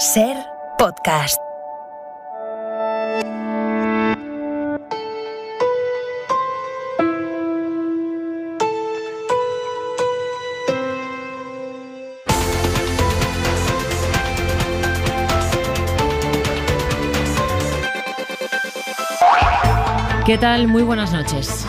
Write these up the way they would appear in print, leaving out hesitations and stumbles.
SER Podcast. ¿Qué tal? Muy buenas noches.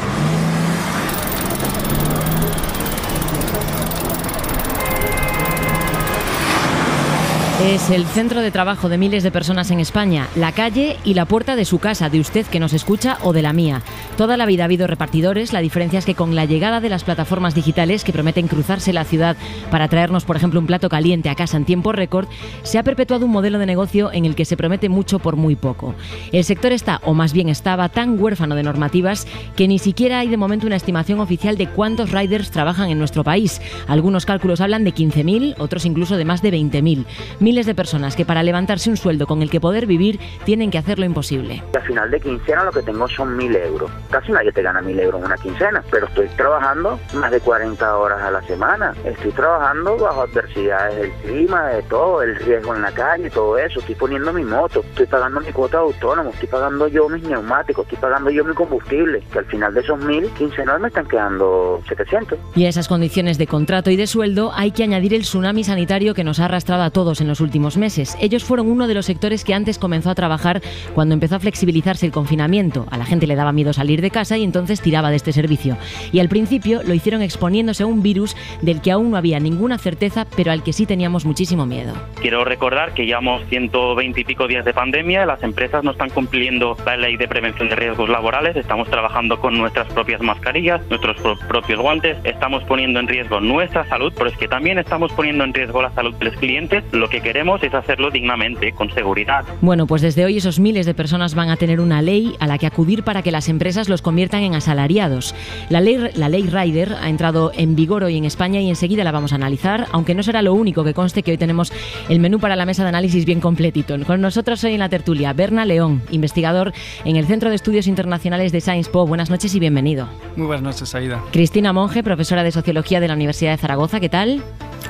Es el centro de trabajo de miles de personas en España, la calle y la puerta de su casa, de usted que nos escucha o de la mía. Toda la vida ha habido repartidores, la diferencia es que con la llegada de las plataformas digitales que prometen cruzarse la ciudad para traernos, por ejemplo, un plato caliente a casa en tiempo récord, se ha perpetuado un modelo de negocio en el que se promete mucho por muy poco. El sector está, o más bien estaba, tan huérfano de normativas que ni siquiera hay de momento una estimación oficial de cuántos riders trabajan en nuestro país. Algunos cálculos hablan de 15.000, otros incluso de más de 20.000. Miles de personas que para levantarse un sueldo con el que poder vivir tienen que hacer lo imposible. A final de quincena lo que tengo son 1.000 euros. Casi nadie te gana 1.000 euros en una quincena, pero estoy trabajando más de 40 horas a la semana. Estoy trabajando bajo adversidades del clima, de todo, el riesgo en la calle, todo eso. Estoy poniendo mi moto, estoy pagando mi cuota de autónomo, estoy pagando yo mis neumáticos, estoy pagando yo mi combustible, que al final de esos 1.000 quincenal me están quedando 700. Y a esas condiciones de contrato y de sueldo hay que añadir el tsunami sanitario que nos ha arrastrado a todos en los últimos meses. Ellos fueron uno de los sectores que antes comenzó a trabajar cuando empezó a flexibilizarse el confinamiento. A la gente le daba miedo salir de casa y entonces tiraba de este servicio. Y al principio lo hicieron exponiéndose a un virus del que aún no había ninguna certeza, pero al que sí teníamos muchísimo miedo. Quiero recordar que llevamos 120 y pico días de pandemia, las empresas no están cumpliendo la ley de prevención de riesgos laborales, estamos trabajando con nuestras propias mascarillas, nuestros propios guantes, estamos poniendo en riesgo nuestra salud, pero es que también estamos poniendo en riesgo la salud de los clientes. Lo que queremos es hacerlo dignamente, con seguridad. Bueno, pues desde hoy esos miles de personas van a tener una ley a la que acudir para que las empresas los conviertan en asalariados. La ley Rider ha entrado en vigor hoy en España y enseguida la vamos a analizar, aunque no será lo único, que conste que hoy tenemos el menú para la mesa de análisis bien completito. Con nosotros hoy en la tertulia, Berna León, investigador en el Centro de Estudios Internacionales de SciencePo. Buenas noches y bienvenido. Muy buenas noches, Aida. Cristina Monge, profesora de Sociología de la Universidad de Zaragoza. ¿Qué tal?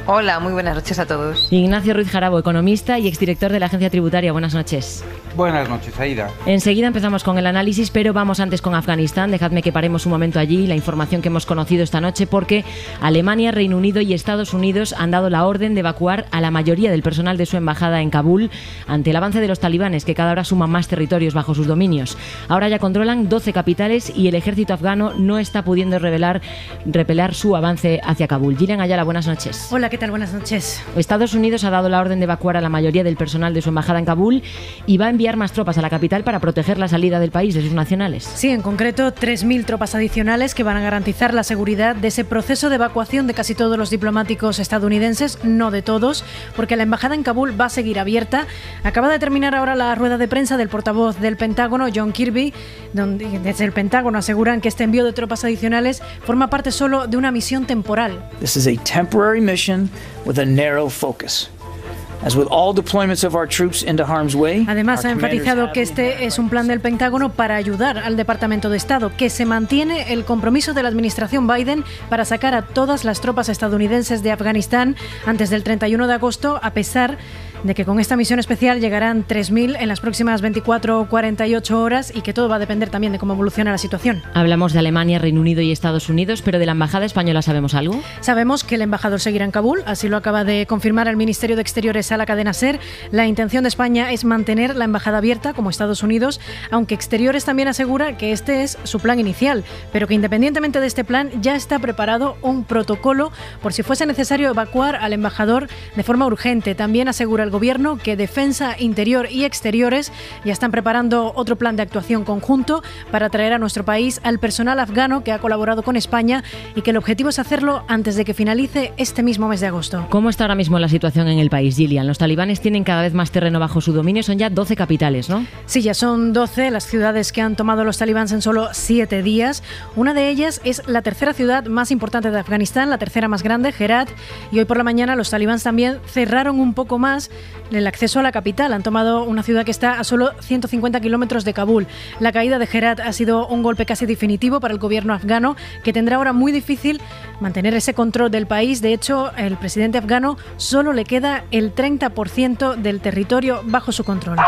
Hola, muy buenas noches a todos. Ignacio Ruiz Jarabo, economista y exdirector de la Agencia Tributaria. Buenas noches. Buenas noches, Aida. Enseguida empezamos con el análisis, pero vamos antes con Afganistán. Dejadme que paremos un momento allí, la información que hemos conocido esta noche, porque Alemania, Reino Unido y Estados Unidos han dado la orden de evacuar a la mayoría del personal de su embajada en Kabul ante el avance de los talibanes, que cada hora suman más territorios bajo sus dominios. Ahora ya controlan 12 capitales y el ejército afgano no está pudiendo repeler su avance hacia Kabul. Gillian Ayala, buenas noches. Hola, ¿qué tal? Buenas noches. Estados Unidos ha dado la orden de evacuar a la mayoría del personal de su embajada en Kabul y va a enviar más tropas a la capital para proteger la salida del país de sus nacionales. Sí, en concreto 3.000 tropas adicionales que van a garantizar la seguridad de ese proceso de evacuación de casi todos los diplomáticos estadounidenses, no de todos, porque la embajada en Kabul va a seguir abierta. Acaba de terminar ahora la rueda de prensa del portavoz del Pentágono, John Kirby, donde desde el Pentágono aseguran que este envío de tropas adicionales forma parte solo de una misión temporal. This is a temporary mission with a narrow focus. As with all deployments of our troops into harm's way, además, ha enfatizado que este es un plan del Pentágono para ayudar al Departamento de Estado, que se mantiene el compromiso de la administración Biden para sacar a todas las tropas estadounidenses de Afganistán antes del 31 de agosto, a pesar de que con esta misión especial llegarán 3.000 en las próximas 24 o 48 horas y que todo va a depender también de cómo evoluciona la situación. Hablamos de Alemania, Reino Unido y Estados Unidos, pero de la embajada española ¿sabemos algo? Sabemos que el embajador seguirá en Kabul, así lo acaba de confirmar el Ministerio de Exteriores a la cadena SER. La intención de España es mantener la embajada abierta como Estados Unidos, aunque Exteriores también asegura que este es su plan inicial, pero que independientemente de este plan ya está preparado un protocolo por si fuese necesario evacuar al embajador de forma urgente. También asegura el Gobierno que Defensa, Interior y Exteriores ya están preparando otro plan de actuación conjunto para traer a nuestro país al personal afgano que ha colaborado con España y que el objetivo es hacerlo antes de que finalice este mismo mes de agosto. ¿Cómo está ahora mismo la situación en el país, Gillian? Los talibanes tienen cada vez más terreno bajo su dominio, son ya 12 capitales, ¿no? Sí, ya son 12 las ciudades que han tomado los talibanes en solo 7 días. Una de ellas es la tercera ciudad más importante de Afganistán, la tercera más grande, Herat, y hoy por la mañana los talibanes también cerraron un poco más el acceso a la capital. Han tomado una ciudad que está a solo 150 kilómetros de Kabul. La caída de Herat ha sido un golpe casi definitivo para el gobierno afgano, que tendrá ahora muy difícil mantener ese control del país. De hecho, el presidente afgano solo le queda el 30% del territorio bajo su control.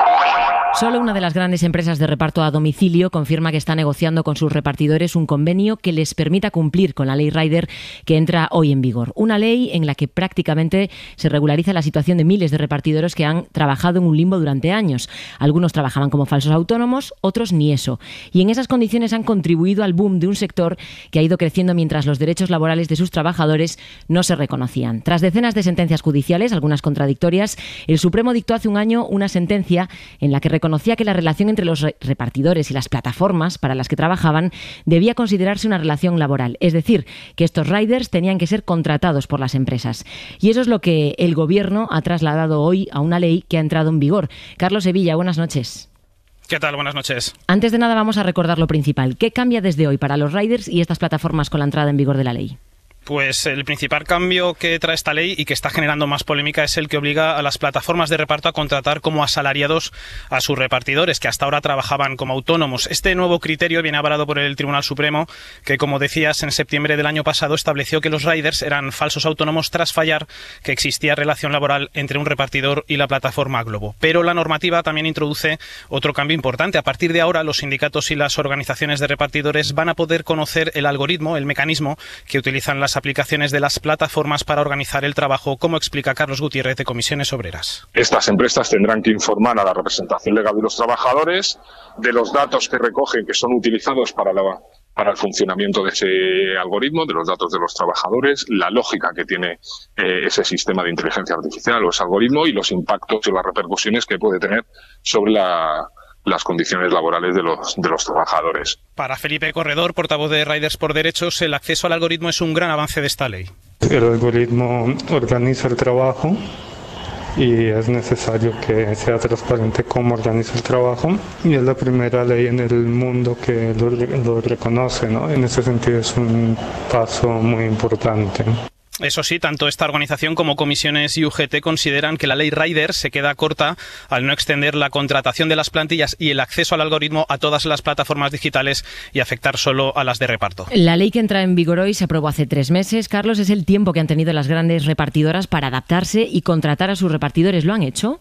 Solo una de las grandes empresas de reparto a domicilio confirma que está negociando con sus repartidores un convenio que les permita cumplir con la ley Rider que entra hoy en vigor. Una ley en la que prácticamente se regulariza la situación de miles de repartidores que han trabajado en un limbo durante años. Algunos trabajaban como falsos autónomos, otros ni eso. Y en esas condiciones han contribuido al boom de un sector que ha ido creciendo mientras los derechos laborales de sus trabajadores no se reconocían. Tras decenas de sentencias judiciales, algunas contradictorias, el Supremo dictó hace un año una sentencia en la que reconocía que la relación entre los repartidores y las plataformas para las que trabajaban debía considerarse una relación laboral, es decir, que estos riders tenían que ser contratados por las empresas. Y eso es lo que el Gobierno ha trasladado hoy a una ley que ha entrado en vigor. Carlos Sevilla, buenas noches. ¿Qué tal? Buenas noches. Antes de nada vamos a recordar lo principal. ¿Qué cambia desde hoy para los riders y estas plataformas con la entrada en vigor de la ley? Pues el principal cambio que trae esta ley y que está generando más polémica es el que obliga a las plataformas de reparto a contratar como asalariados a sus repartidores, que hasta ahora trabajaban como autónomos. Este nuevo criterio viene avalado por el Tribunal Supremo, que, como decías, en septiembre del año pasado estableció que los riders eran falsos autónomos tras fallar que existía relación laboral entre un repartidor y la plataforma Glovo. Pero la normativa también introduce otro cambio importante. A partir de ahora, los sindicatos y las organizaciones de repartidores van a poder conocer el algoritmo, el mecanismo que utilizan las aplicaciones de las plataformas para organizar el trabajo, como explica Carlos Gutiérrez de Comisiones Obreras. Estas empresas tendrán que informar a la representación legal de los trabajadores de los datos que recogen, que son utilizados para el funcionamiento de ese algoritmo, de los datos de los trabajadores, la lógica que tiene ese sistema de inteligencia artificial o ese algoritmo y los impactos y las repercusiones que puede tener sobre las condiciones laborales de los trabajadores. Para Felipe Corredor, portavoz de Riders por Derechos, el acceso al algoritmo es un gran avance de esta ley. El algoritmo organiza el trabajo y es necesario que sea transparente cómo organiza el trabajo, y es la primera ley en el mundo que lo reconoce, ¿no? En ese sentido es un paso muy importante. Eso sí, tanto esta organización como Comisiones y UGT consideran que la ley Rider se queda corta al no extender la contratación de las plantillas y el acceso al algoritmo a todas las plataformas digitales y afectar solo a las de reparto. La ley que entra en vigor hoy se aprobó hace 3 meses. Carlos, ¿es el tiempo que han tenido las grandes repartidoras para adaptarse y contratar a sus repartidores? ¿Lo han hecho?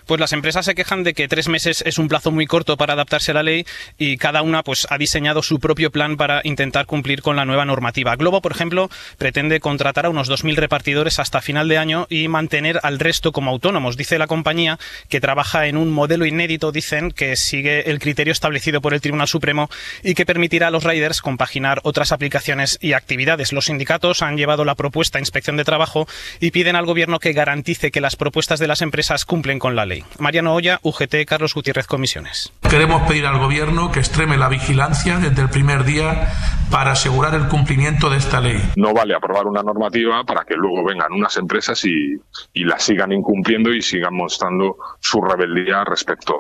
Pues las empresas se quejan de que 3 meses es un plazo muy corto para adaptarse a la ley y cada una pues ha diseñado su propio plan para intentar cumplir con la nueva normativa. Glovo, por ejemplo, pretende contratar a unos 2.000 repartidores hasta final de año y mantener al resto como autónomos. Dice la compañía que trabaja en un modelo inédito, dicen, que sigue el criterio establecido por el Tribunal Supremo y que permitirá a los riders compaginar otras aplicaciones y actividades. Los sindicatos han llevado la propuesta a Inspección de Trabajo y piden al Gobierno que garantice que las propuestas de las empresas cumplen con la ley. Mariano Olla, UGT, Carlos Gutiérrez, Comisiones. Queremos pedir al Gobierno que extreme la vigilancia desde el primer día para asegurar el cumplimiento de esta ley. No vale aprobar una normativa para que luego vengan unas empresas y la sigan incumpliendo y sigan mostrando su rebeldía respecto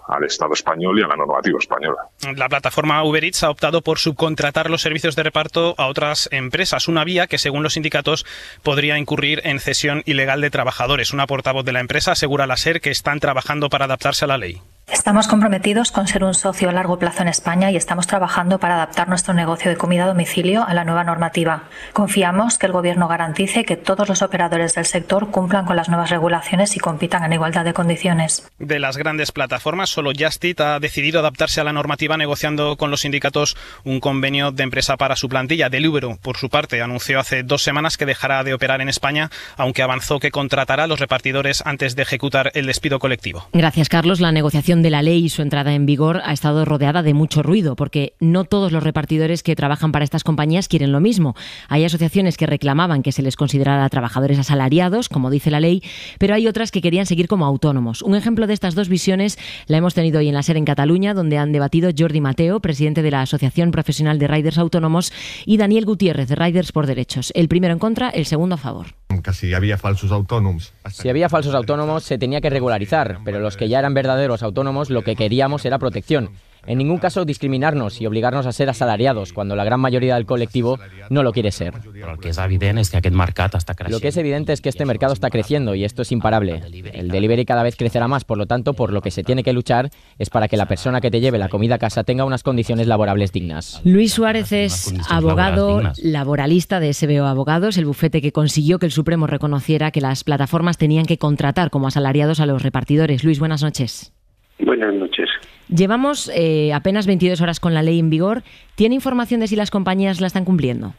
al Estado español y a la normativa española. La plataforma Uber Eats ha optado por subcontratar los servicios de reparto a otras empresas, una vía que, según los sindicatos, podría incurrir en cesión ilegal de trabajadores. Una portavoz de la empresa asegura a la SER que están trabajando para adaptarse a la ley. Estamos comprometidos con ser un socio a largo plazo en España y estamos trabajando para adaptar nuestro negocio de comida a domicilio a la nueva normativa. Confiamos que el Gobierno garantice que todos los operadores del sector cumplan con las nuevas regulaciones y compitan en igualdad de condiciones. De las grandes plataformas, solo Just Eat ha decidido adaptarse a la normativa negociando con los sindicatos un convenio de empresa para su plantilla. Deliveroo, por su parte, anunció hace 2 semanas que dejará de operar en España, aunque avanzó que contratará a los repartidores antes de ejecutar el despido colectivo. Gracias, Carlos. La negociación de la ley y su entrada en vigor ha estado rodeada de mucho ruido, porque no todos los repartidores que trabajan para estas compañías quieren lo mismo. Hay asociaciones que reclamaban que se les considerara trabajadores asalariados, como dice la ley, pero hay otras que querían seguir como autónomos. Un ejemplo de estas dos visiones la hemos tenido hoy en la SER en Cataluña, donde han debatido Jordi Mateo, presidente de la Asociación Profesional de Riders Autónomos, y Daniel Gutiérrez, de Riders por Derechos. El primero en contra, el segundo a favor. Que si había falsos autónomos. Si había falsos autónomos se tenía que regularizar, pero los que ya eran verdaderos autónomos lo que queríamos era protección. En ningún caso discriminarnos y obligarnos a ser asalariados cuando la gran mayoría del colectivo no lo quiere ser. Però el que és evident és que aquest mercat està creixent. Lo que es evidente es que este mercado está creciendo y esto es imparable. El delivery cada vez crecerá más, por lo tanto, por lo que se tiene que luchar es para que la persona que te lleve la comida a casa tenga unas condiciones laborables dignas. Luis Suárez es abogado laboralista de SBO Abogados, el bufete que consiguió que el Supremo reconociera que las plataformas tenían que contratar como asalariados a los repartidores. Luis, buenas noches. Buenas noches. Llevamos apenas 22 horas con la ley en vigor. ¿Tiene información de si las compañías la están cumpliendo?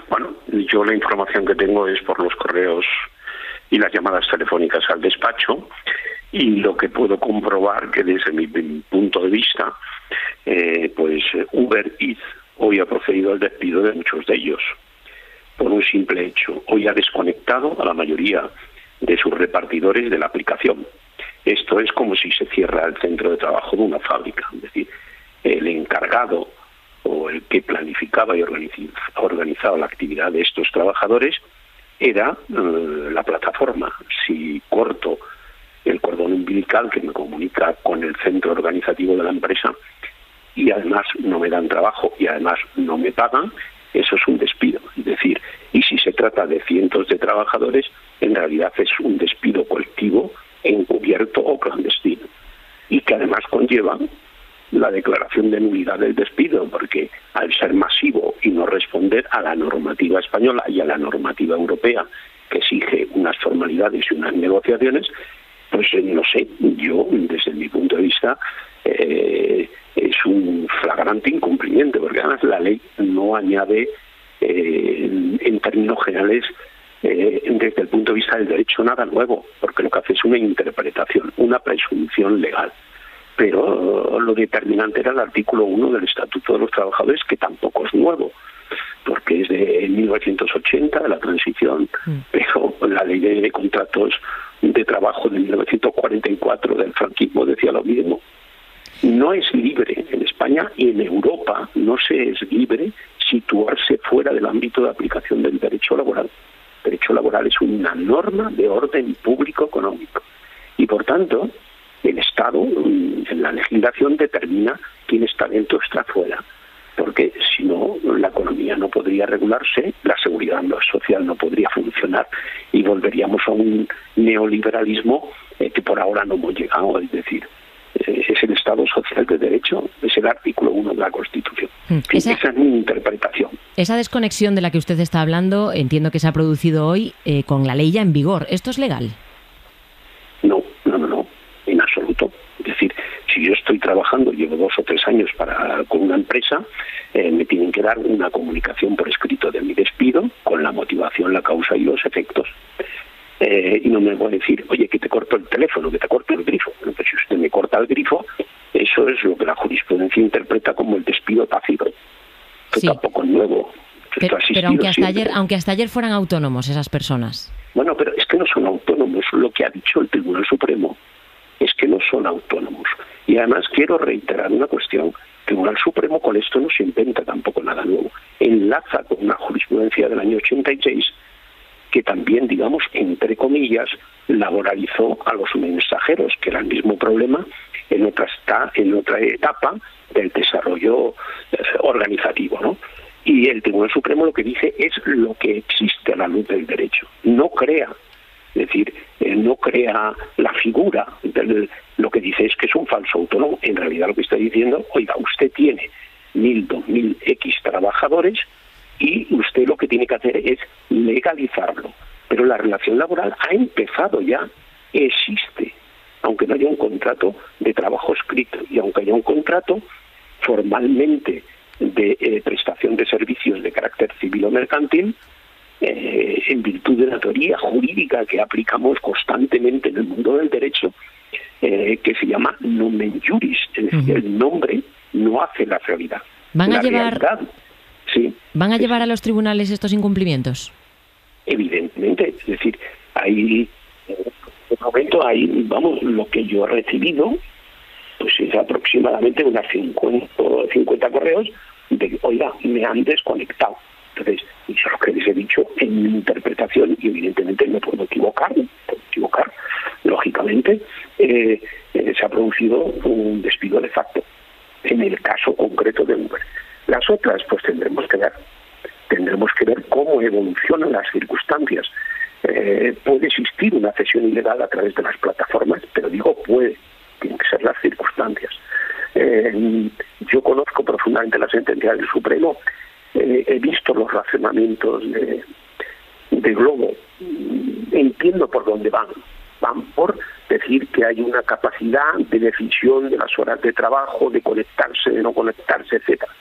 Bueno, yo la información que tengo es por los correos y las llamadas telefónicas al despacho, y lo que puedo comprobar que desde mi punto de vista, pues Uber Eats hoy ha procedido al despido de muchos de ellos por un simple hecho. Hoy ha desconectado a la mayoría de sus repartidores de la aplicación. Esto es como si se cierra el centro de trabajo de una fábrica, es decir, el encargado o el que planificaba y organizaba la actividad de estos trabajadores era la plataforma. Si corto el cordón umbilical que me comunica con el centro organizativo de la empresa y además no me dan trabajo y además no me pagan, eso es un despido. Es decir, y si se trata de cientos de trabajadores, en realidad es un despido colectivo, encubierto o clandestino, y que además conlleva la declaración de nulidad del despido, porque al ser masivo y no responder a la normativa española y a la normativa europea, que exige unas formalidades y unas negociaciones, pues no sé, yo desde mi punto de vista es un flagrante incumplimiento, porque además la ley no añade en términos generales desde el punto de vista del derecho nada nuevo, porque lo que hace es una interpretación, una presunción legal. Pero lo determinante era el artículo 1 del Estatuto de los Trabajadores, que tampoco es nuevo, porque es de 1980, de la transición, pero la ley de contratos de trabajo de 1944 del franquismo decía lo mismo. No es libre en España y en Europa no se es libre situarse fuera del ámbito de aplicación del derecho laboral. El derecho laboral es una norma de orden público económico y por tanto el Estado en la legislación determina quién está dentro o está fuera, porque si no la economía no podría regularse, la seguridad social no podría funcionar y volveríamos a un neoliberalismo que por ahora no hemos llegado. Es decir, es el Estado social de derecho, es el artículo 1 de la Constitución. Esa es mi interpretación. Esa desconexión de la que usted está hablando, entiendo que se ha producido hoy con la ley ya en vigor. ¿Esto es legal? No, en absoluto. Es decir, si yo estoy trabajando, llevo 2 o 3 años con una empresa, me tienen que dar una comunicación por escrito de mi despido con la motivación, la causa y los efectos. Y no me puede decir, oye, que te corto el teléfono, que te corto el grifo. Bueno, pues si usted me corta el grifo, eso es lo que la jurisprudencia interpreta como el despido tácito. Que sí. Tampoco es nuevo. Pero aunque hasta ayer fueran autónomos esas personas. Bueno, pero es que no son autónomos. Lo que ha dicho el Tribunal Supremo es que no son autónomos. Y además quiero reiterar una cuestión. El Tribunal Supremo con esto no se inventa tampoco nada nuevo. Enlaza con una jurisprudencia del año 86 que también, digamos, entre comillas, laboralizó a los mensajeros, que era el mismo problema en otra etapa del desarrollo organizativo, ¿no? Y el Tribunal Supremo lo que dice es lo que existe a la luz del derecho, no crea, es decir, no crea la figura, lo que dice es que es un falso autónomo. En realidad lo que está diciendo, oiga, usted tiene 1.000, 2.000 X trabajadores y usted lo que tiene que hacer es legalizarlo. Pero la relación laboral ha empezado ya, existe, aunque no haya un contrato de trabajo escrito y aunque haya un contrato formalmente de prestación de servicios de carácter civil o mercantil, en virtud de la teoría jurídica que aplicamos constantemente en el mundo del derecho, que se llama nomen juris, es decir, el nombre no hace la realidad. ¿Van a llevar a los tribunales estos incumplimientos? Evidentemente, es decir, ahí, en este momento, lo que yo he recibido, pues es aproximadamente unas 50 correos de, oiga, me han desconectado. Entonces, yo lo que les he dicho en mi interpretación, y evidentemente me puedo equivocar, lógicamente, se ha producido un despido de facto. en el caso concreto de Uber. Las otras, pues tendremos que ver cómo evolucionan las circunstancias. Puede existir una cesión ilegal a través de las plataformas, pero digo puede, tienen que ser las circunstancias. Yo conozco profundamente la sentencia del Supremo, he visto los razonamientos de Globo, entiendo por dónde van por decir que hay una capacidad de decisión de las horas de trabajo, de conectarse, de no conectarse, etcétera.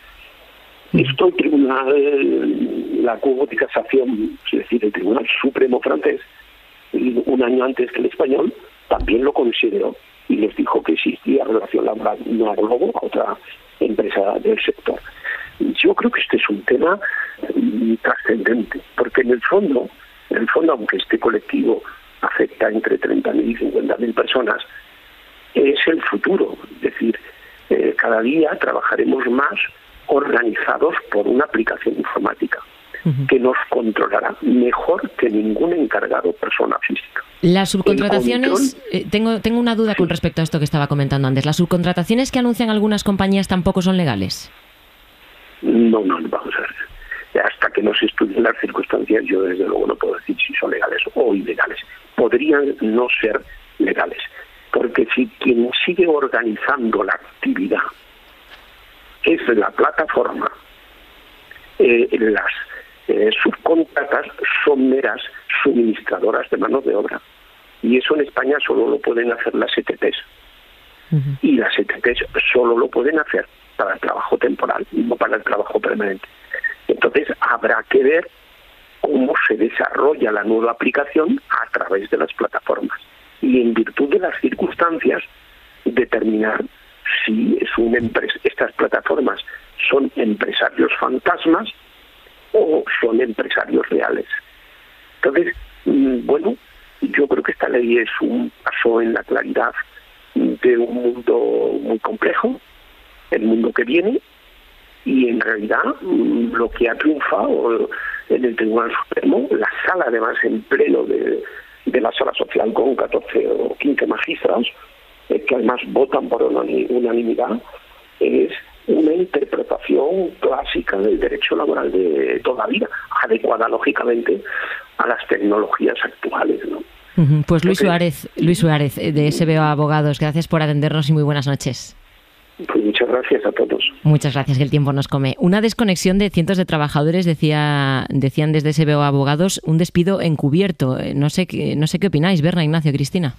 Esto el tribunal, la Cour de Casación, es decir, el Tribunal Supremo francés, un año antes que el español, también lo consideró y les dijo que existía relación laboral, no a Globo, a otra empresa del sector. Yo creo que este es un tema trascendente, porque en el fondo, aunque este colectivo afecta entre 30.000 y 50.000 personas, es el futuro. Es decir, cada día trabajaremos más organizados por una aplicación informática que nos controlará mejor que ningún encargado persona física. Las subcontrataciones, tengo una duda con respecto a esto que estaba comentando antes. ¿Las subcontrataciones que anuncian algunas compañías tampoco son legales? No, vamos a ver. Hasta que no se estudien las circunstancias, yo desde luego no puedo decir si son legales o ilegales. Podrían no ser legales, porque si quien sigue organizando la actividad es la plataforma, las subcontratas son meras suministradoras de mano de obra. Y eso en España solo lo pueden hacer las ETTs. Y las ETTs solo lo pueden hacer para el trabajo temporal, no para el trabajo permanente. Entonces habrá que ver cómo se desarrolla la nueva aplicación a través de las plataformas. Y en virtud de las circunstancias, determinar si es una empresa, estas plataformas son empresarios fantasmas o son empresarios reales. Entonces, bueno, yo creo que esta ley es un paso en la claridad de un mundo muy complejo, el mundo que viene, y en realidad lo que ha triunfado en el Tribunal Supremo, la sala además en pleno de la sala social con 14 o 15 magistrados, que además votan por unanimidad, es una interpretación clásica del derecho laboral de toda vida, adecuada lógicamente a las tecnologías actuales, ¿no? Pues Luis Suárez de SBO Abogados, gracias por atendernos y muy buenas noches. Pues muchas gracias a todos. Muchas gracias, que el tiempo nos come. Una desconexión de cientos de trabajadores, decían desde SBO Abogados, un despido encubierto. No sé qué opináis, Berna, Ignacio, Cristina.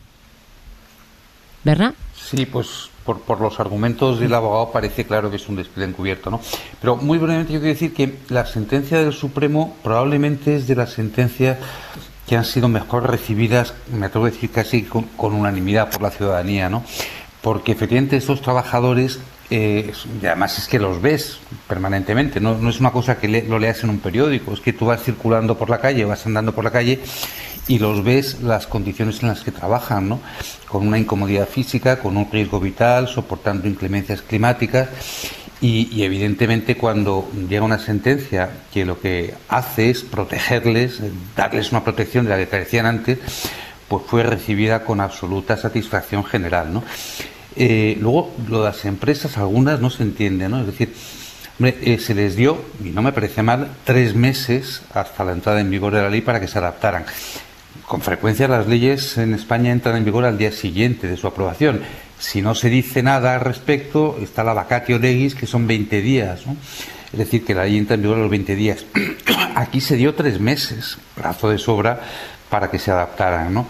¿Berna? Sí, pues por los argumentos del abogado parece claro que es un despido encubierto, ¿no? Pero muy brevemente yo quiero decir que la sentencia del Supremo probablemente es de las sentencias que han sido mejor recibidas, me atrevo a decir casi con unanimidad por la ciudadanía, ¿no? Porque efectivamente estos trabajadores, y además es que los ves permanentemente, no es una cosa que lo leas en un periódico, es que tú vas circulando por la calle, vas andando por la calle y los ves las condiciones en las que trabajan, ¿no? Con una incomodidad física, con un riesgo vital, soportando inclemencias climáticas y evidentemente cuando llega una sentencia que lo que hace es protegerles, darles una protección de la que carecían antes, pues fue recibida con absoluta satisfacción general, ¿no? Luego, lo de las empresas, algunas no se entienden, ¿no? Es decir, hombre, se les dio, y no me parece mal, 3 meses hasta la entrada en vigor de la ley para que se adaptaran. Con frecuencia las leyes en España entran en vigor al día siguiente de su aprobación. Si no se dice nada al respecto, está la vacatio legis, que son 20 días, ¿no? Es decir, que la ley entra en vigor a los 20 días. Aquí se dio 3 meses, plazo de sobra, para que se adaptaran, ¿no?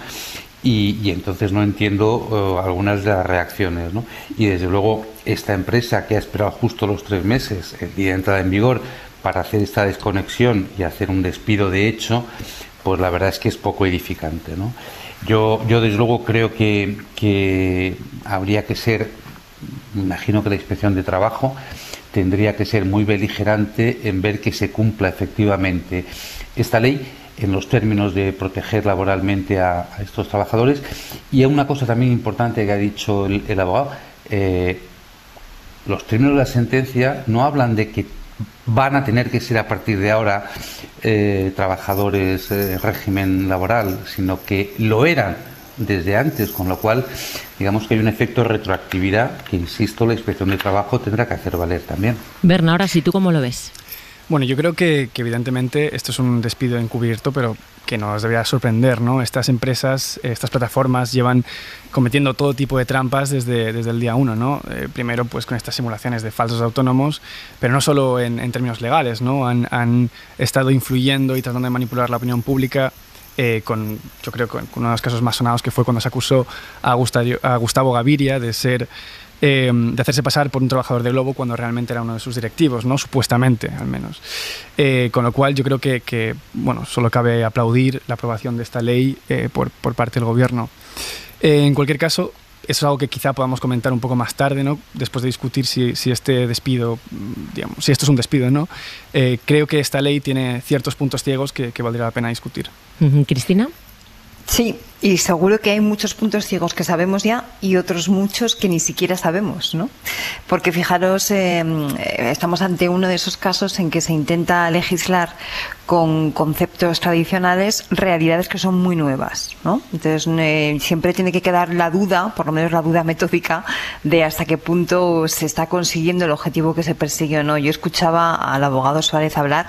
Y entonces no entiendo algunas de las reacciones, ¿no? Y desde luego esta empresa que ha esperado justo los 3 meses, el día de entrada en vigor, para hacer esta desconexión y hacer un despido de hecho, pues la verdad es que es poco edificante, ¿no? Yo desde luego creo que habría que ser, me imagino que la Inspección de Trabajo tendría que ser muy beligerante en ver que se cumpla efectivamente esta ley en los términos de proteger laboralmente a estos trabajadores. Y una cosa también importante que ha dicho el abogado, los términos de la sentencia no hablan de que van a tener que ser a partir de ahora trabajadores régimen laboral, sino que lo eran desde antes, con lo cual digamos que hay un efecto de retroactividad que, insisto, la Inspección de Trabajo tendrá que hacer valer también. Berna, ahora sí, ¿tú cómo lo ves? Bueno, yo creo que evidentemente esto es un despido encubierto, pero que nos debería sorprender, ¿no? Estas empresas, estas plataformas llevan cometiendo todo tipo de trampas desde el día 1, ¿no? Primero, pues con estas simulaciones de falsos autónomos, pero no solo en términos legales, ¿no? Han estado influyendo y tratando de manipular la opinión pública. Yo creo con uno de los casos más sonados, que fue cuando se acusó a Gustavo Gaviria de hacerse pasar por un trabajador de Globo cuando realmente era uno de sus directivos, ¿no? Supuestamente, al menos. Con lo cual yo creo que bueno, solo cabe aplaudir la aprobación de esta ley por parte del Gobierno. En cualquier caso, eso es algo que quizá podamos comentar un poco más tarde, ¿no? Después de discutir si este despido, digamos, si esto es un despido o no. Creo que esta ley tiene ciertos puntos ciegos que valdría la pena discutir. ¿Cristina? Sí, y seguro que hay muchos puntos ciegos que sabemos ya y otros muchos que ni siquiera sabemos, ¿no? Porque fijaros, estamos ante uno de esos casos en que se intenta legislar con conceptos tradicionales, realidades que son muy nuevas, ¿no? Entonces siempre tiene que quedar la duda, por lo menos la duda metódica, de hasta qué punto se está consiguiendo el objetivo que se persigue o no. Yo escuchaba al abogado Suárez hablar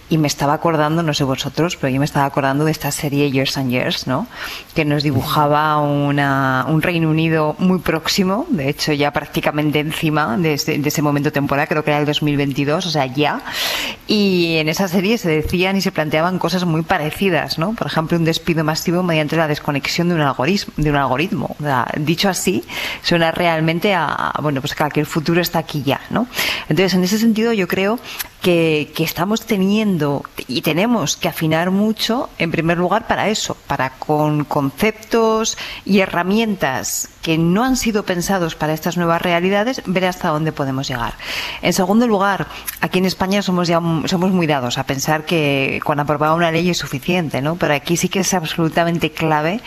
y me estaba acordando, no sé vosotros, pero yo me estaba acordando de esta serie Years and Years, ¿no? Que nos dibujaba un Reino Unido muy próximo, de hecho ya prácticamente encima de ese momento temporal, creo que era el 2022, o sea, ya. Y en esa serie se decían y se planteaban cosas muy parecidas, ¿no? Por ejemplo, un despido masivo mediante la desconexión de un algoritmo. O sea, dicho así, suena realmente bueno, pues que el futuro está aquí ya, ¿no? Entonces, en ese sentido, yo creo que estamos teniendo y tenemos que afinar mucho, en primer lugar, para eso, para con conceptos y herramientas que no han sido pensados para estas nuevas realidades, ver hasta dónde podemos llegar. En segundo lugar, aquí en España somos muy dados a pensar que con aprobar una ley es suficiente, ¿no? Pero aquí sí que es absolutamente clave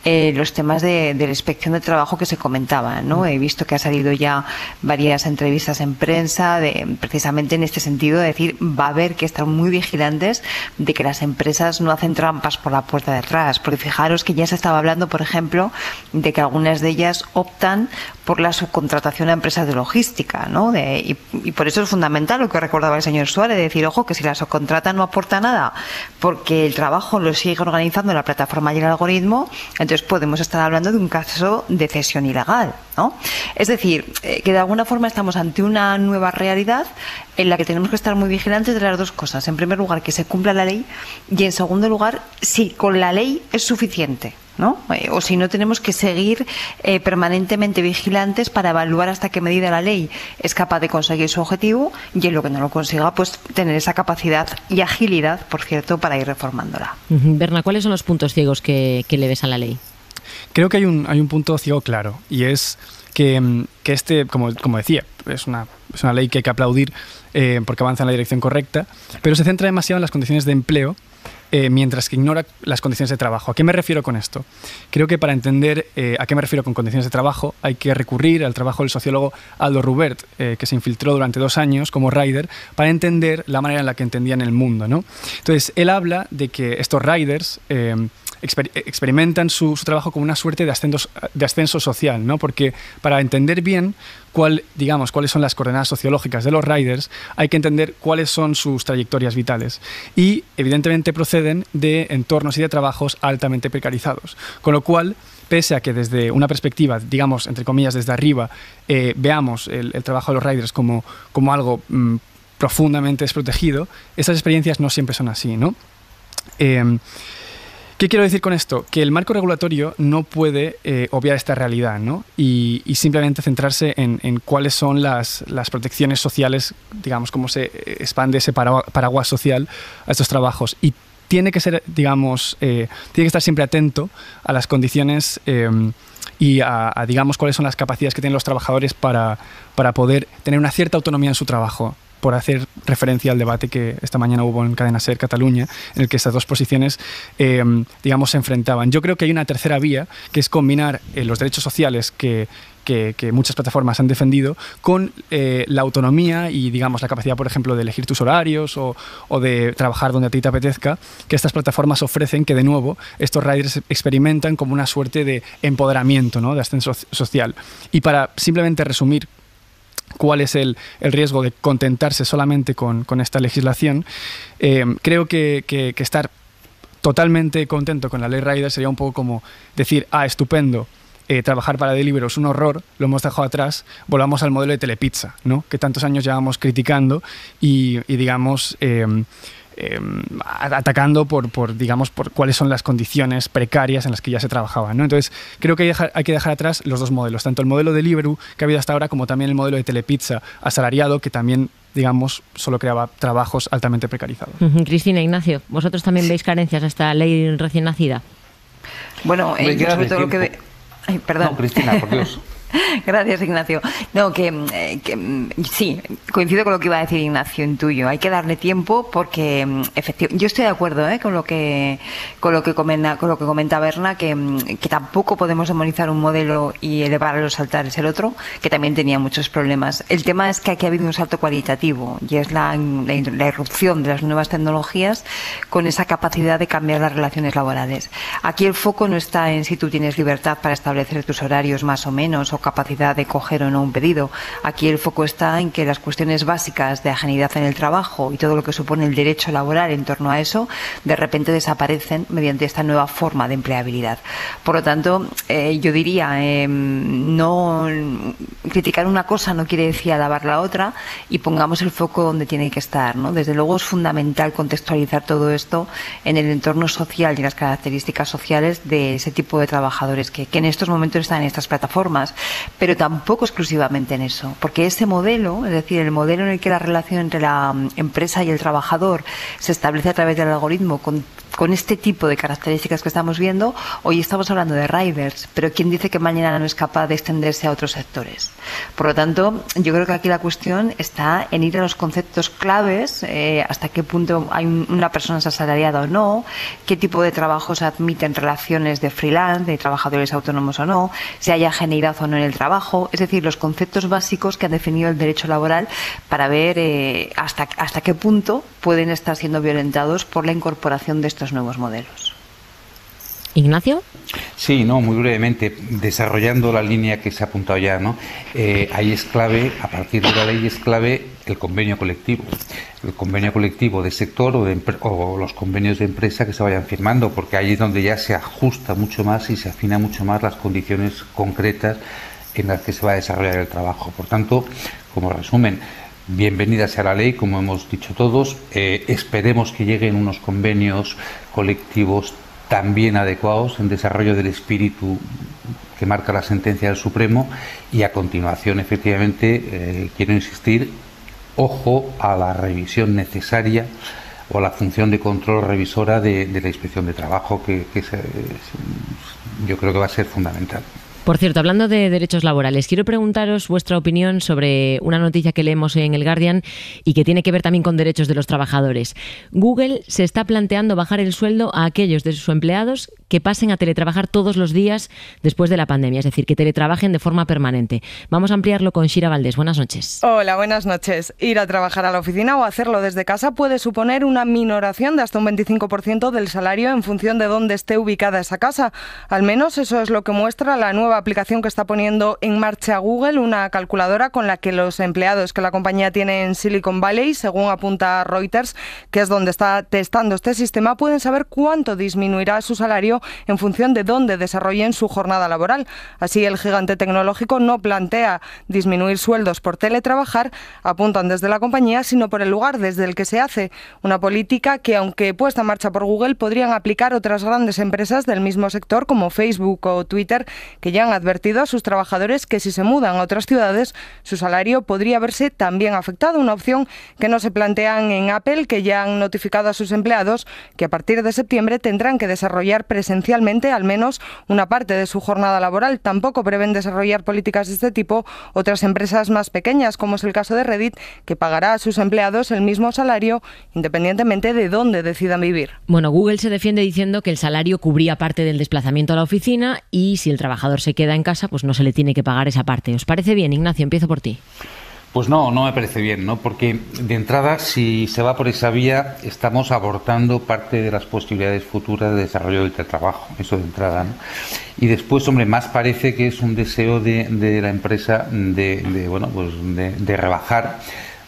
los temas de la inspección de trabajo que se comentaban, ¿no? He visto que ha salido ya varias entrevistas en prensa precisamente en este sentido, de decir, va a haber que estar muy vigilantes de que las empresas no hacen trampas por la puerta de atrás, porque fijaros que ya se estaba hablando, por ejemplo, de que algunas de ellas optan por la subcontratación a empresas de logística, ¿no? Y por eso es fundamental lo que recordaba el señor Suárez, de decir, ojo, que si la subcontrata no aporta nada, porque el trabajo lo sigue organizando la plataforma y el algoritmo, entonces podemos estar hablando de un caso de cesión ilegal, ¿no? Es decir, que de alguna forma estamos ante una nueva realidad en la que tenemos que estar muy vigilantes de las dos cosas. En primer lugar, que se cumpla la ley, y en segundo lugar, si con la ley es suficiente, ¿no? O si no, tenemos que seguir permanentemente vigilantes para evaluar hasta qué medida la ley es capaz de conseguir su objetivo, y en lo que no lo consiga, pues tener esa capacidad y agilidad, por cierto, para ir reformándola. Berna, ¿cuáles son los puntos ciegos que le ves a la ley? Creo que hay un punto ciego claro, y es que como decía, es una ley que hay que aplaudir porque avanza en la dirección correcta, pero se centra demasiado en las condiciones de empleo, mientras que ignora las condiciones de trabajo. ¿A qué me refiero con esto? Creo que para entender a qué me refiero con condiciones de trabajo hay que recurrir al trabajo del sociólogo Aldo Rubert, que se infiltró durante 2 años como rider para entender la manera en la que entendían el mundo, ¿no? Entonces, él habla de que estos riders experimentan su trabajo como una suerte de ascenso social, ¿no? Porque para entender bien cuáles son las coordenadas sociológicas de los riders, hay que entender cuáles son sus trayectorias vitales. Y, evidentemente, proceden de entornos y de trabajos altamente precarizados. Con lo cual, pese a que desde una perspectiva, digamos, entre comillas, desde arriba, veamos el trabajo de los riders como algo profundamente desprotegido, esas experiencias no siempre son así, ¿no? ¿Qué quiero decir con esto? Que el marco regulatorio no puede obviar esta realidad, ¿no? Y simplemente centrarse en cuáles son las protecciones sociales, digamos, cómo se expande ese paraguas social a estos trabajos. Y tiene que ser, digamos, tiene que estar siempre atento a las condiciones y a digamos, cuáles son las capacidades que tienen los trabajadores para poder tener una cierta autonomía en su trabajo, por hacer referencia al debate que esta mañana hubo en Cadena SER Cataluña, en el que estas dos posiciones, digamos, se enfrentaban. Yo creo que hay una tercera vía, que es combinar los derechos sociales que que muchas plataformas han defendido, con la autonomía y, digamos, la capacidad, por ejemplo, de elegir tus horarios o de trabajar donde a ti te apetezca, que estas plataformas ofrecen, que de nuevo estos riders experimentan como una suerte de empoderamiento, ¿no?, de ascenso social. Y para simplemente resumir cuál es el riesgo de contentarse solamente con esta legislación, creo que estar totalmente contento con la ley Rider sería un poco como decir, estupendo, trabajar para Deliveroo es un horror, lo hemos dejado atrás, volvamos al modelo de Telepizza, ¿no?, que tantos años llevamos criticando y digamos, atacando por cuáles son las condiciones precarias en las que ya se trabajaba, ¿no? Entonces, creo que hay que dejar atrás los dos modelos, tanto el modelo de Deliveroo que ha habido hasta ahora, como también el modelo de Telepizza asalariado, que también, digamos, solo creaba trabajos altamente precarizados. Cristina, Ignacio, ¿vosotros también veis carencias a esta ley recién nacida? Bueno, yo sobre todo lo que Ay, perdón. No, Cristina, por Dios. Gracias, Ignacio. No, que sí, coincido con lo que iba a decir Ignacio, intuyo. Hay que darle tiempo porque, efectivamente, yo estoy de acuerdo con lo que comenta Berna, que tampoco podemos demonizar un modelo y elevar a los altares el otro, que también tenía muchos problemas. El tema es que aquí ha habido un salto cualitativo y es la irrupción de las nuevas tecnologías con esa capacidad de cambiar las relaciones laborales. Aquí el foco no está en si tú tienes libertad para establecer tus horarios más o menos, o capacidad de coger o no un pedido. Aquí el foco está en que las cuestiones básicas de ajenidad en el trabajo y todo lo que supone el derecho laboral en torno a eso, de repente desaparecen mediante esta nueva forma de empleabilidad. Por lo tanto, yo diría, no criticar una cosa no quiere decir alabar la otra, y pongamos el foco donde tiene que estar, ¿no? Desde luego es fundamental contextualizar todo esto en el entorno social y las características sociales de ese tipo de trabajadores que en estos momentos están en estas plataformas, pero tampoco exclusivamente en eso, porque ese modelo, es decir, el modelo en el que la relación entre la empresa y el trabajador se establece a través del algoritmo con este tipo de características que estamos viendo, hoy estamos hablando de riders, pero ¿quién dice que mañana no es capaz de extenderse a otros sectores? Por lo tanto, yo creo que aquí la cuestión está en ir a los conceptos claves, hasta qué punto hay una persona asalariada o no, qué tipo de trabajos admiten relaciones de freelance, de trabajadores autónomos o no, si hay ajenidad o no en el trabajo, es decir, los conceptos básicos que han definido el derecho laboral para ver hasta qué punto pueden estar siendo violentados por la incorporación de estos nuevos modelos. Ignacio. Sí, no, muy brevemente, desarrollando la línea que se ha apuntado ya, ¿no? Ahí es clave, a partir de la ley es clave el convenio colectivo. El convenio colectivo de sector o los convenios de empresa que se vayan firmando, porque ahí es donde ya se ajusta mucho más y se afina mucho más las condiciones concretas en las que se va a desarrollar el trabajo. Por tanto, como resumen, bienvenida sea la ley, como hemos dicho todos. Esperemos que lleguen unos convenios colectivos también adecuados en desarrollo del espíritu que marca la sentencia del Supremo, y a continuación, efectivamente, quiero insistir, ojo a la revisión necesaria o a la función de control revisora de la Inspección de Trabajo, que yo creo que va a ser fundamental. Por cierto, hablando de derechos laborales, quiero preguntaros vuestra opinión sobre una noticia que leemos en El Guardian y que tiene que ver también con derechos de los trabajadores. Google se está planteando bajar el sueldo a aquellos de sus empleados que pasen a teletrabajar todos los días después de la pandemia, es decir, que teletrabajen de forma permanente. Vamos a ampliarlo con Shira Valdés. Buenas noches. Hola, buenas noches. Ir a trabajar a la oficina o hacerlo desde casa puede suponer una minoración de hasta un 25% del salario en función de dónde esté ubicada esa casa. Al menos eso es lo que muestra la nueva aplicación que está poniendo en marcha Google, una calculadora con la que los empleados que la compañía tiene en Silicon Valley, según apunta Reuters, que es donde está testando este sistema, pueden saber cuánto disminuirá su salario en función de dónde desarrollen su jornada laboral. Así, el gigante tecnológico no plantea disminuir sueldos por teletrabajar, apuntan desde la compañía, sino por el lugar desde el que se hace. Una política que, aunque puesta en marcha por Google, podrían aplicar otras grandes empresas del mismo sector como Facebook o Twitter, que ya han advertido a sus trabajadores que si se mudan a otras ciudades, su salario podría verse también afectado. Una opción que no se plantean en Apple, que ya han notificado a sus empleados que a partir de septiembre tendrán que desarrollar presencialmente al menos una parte de su jornada laboral. Tampoco prevén desarrollar políticas de este tipo otras empresas más pequeñas, como es el caso de Reddit, que pagará a sus empleados el mismo salario independientemente de dónde decidan vivir. Bueno, Google se defiende diciendo que el salario cubría parte del desplazamiento a la oficina y si el trabajador se se queda en casa, pues no se le tiene que pagar esa parte. ¿Os parece bien, Ignacio? Empiezo por ti. Pues no me parece bien, ¿no? Porque de entrada, si se va por esa vía, estamos abortando parte de las posibilidades futuras de desarrollo del teletrabajo, eso de entrada, ¿no? Y después, hombre, más parece que es un deseo de la empresa de rebajar,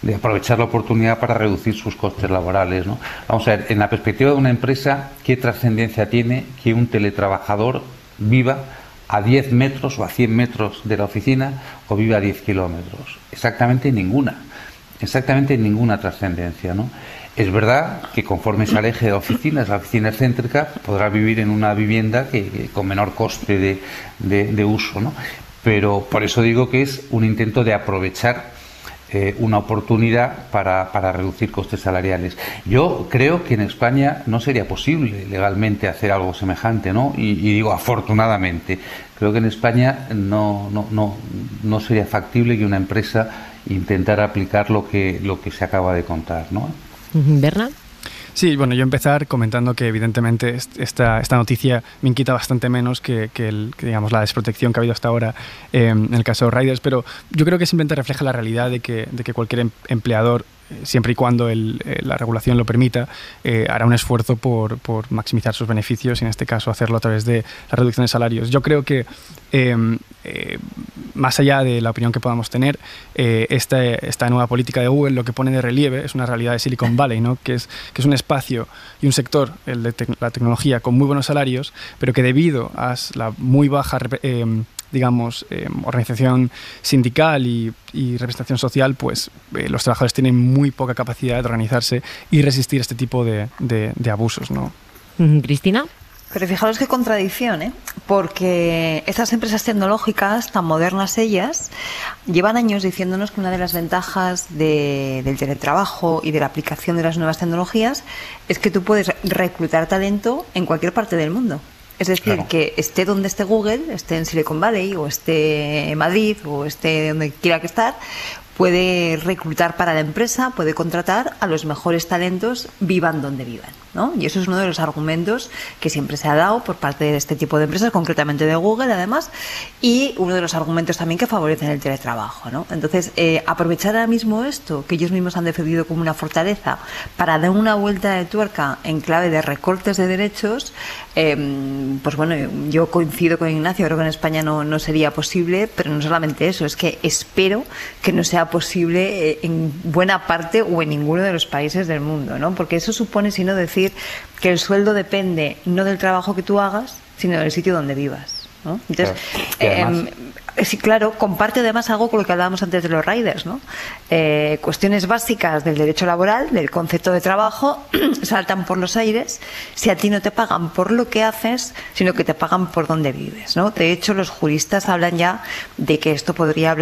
de aprovechar la oportunidad para reducir sus costes laborales, ¿no? Vamos a ver, en la perspectiva de una empresa, ¿qué trascendencia tiene que un teletrabajador viva a 10 metros o a 100 metros de la oficina o vive a 10 kilómetros? Exactamente ninguna trascendencia, ¿no? Es verdad que conforme se aleje de la oficina céntrica, podrá vivir en una vivienda que con menor coste de uso, ¿no? Pero por eso digo que es un intento de aprovechar una oportunidad para reducir costes salariales. Yo creo que en España no sería posible legalmente hacer algo semejante, ¿no? Y digo afortunadamente. Creo que en España no sería factible que una empresa intentara aplicar lo que se acaba de contar, ¿no? ¿Bernard? Sí, bueno, yo empezar comentando que evidentemente esta noticia me inquieta bastante menos que digamos, la desprotección que ha habido hasta ahora en el caso de Riders, pero yo creo que simplemente refleja la realidad de que cualquier empleador, siempre y cuando la regulación lo permita, hará un esfuerzo por maximizar sus beneficios y en este caso hacerlo a través de la reducción de salarios. Yo creo que más allá de la opinión que podamos tener, esta nueva política de Google lo que pone de relieve es una realidad de Silicon Valley, ¿no? que es un espacio y un sector, el de la tecnología, con muy buenos salarios, pero que debido a la muy baja organización sindical y representación social, pues los trabajadores tienen muy poca capacidad de organizarse y resistir este tipo de abusos, ¿no? ¿Cristina? Pero fijaros qué contradicción, ¿eh? Porque estas empresas tecnológicas, tan modernas ellas, llevan años diciéndonos que una de las ventajas del teletrabajo y de la aplicación de las nuevas tecnologías es que tú puedes reclutar talento en cualquier parte del mundo. Es decir, claro, que esté donde esté Google, esté en Silicon Valley o esté en Madrid o esté donde quiera que estar, puede reclutar para la empresa, puede contratar a los mejores talentos, vivan donde vivan, ¿no? Y eso es uno de los argumentos que siempre se ha dado por parte de este tipo de empresas, concretamente de Google, además, y uno de los argumentos también que favorecen el teletrabajo, ¿no? Entonces, aprovechar ahora mismo esto, que ellos mismos han defendido como una fortaleza, para dar una vuelta de tuerca en clave de recortes de derechos, pues bueno, yo coincido con Ignacio, creo que en España no sería posible, pero no solamente eso, es que espero que no sea posible en buena parte o en ninguno de los países del mundo, ¿no? Porque eso supone, si no, decir que el sueldo depende no del trabajo que tú hagas, sino del sitio donde vivas, ¿no? Entonces, sí, claro, comparte además algo con lo que hablábamos antes de los riders, ¿no? Cuestiones básicas del derecho laboral, del concepto de trabajo, saltan por los aires si a ti no te pagan por lo que haces, sino que te pagan por donde vives, ¿no? De hecho, los juristas hablan ya de que esto podría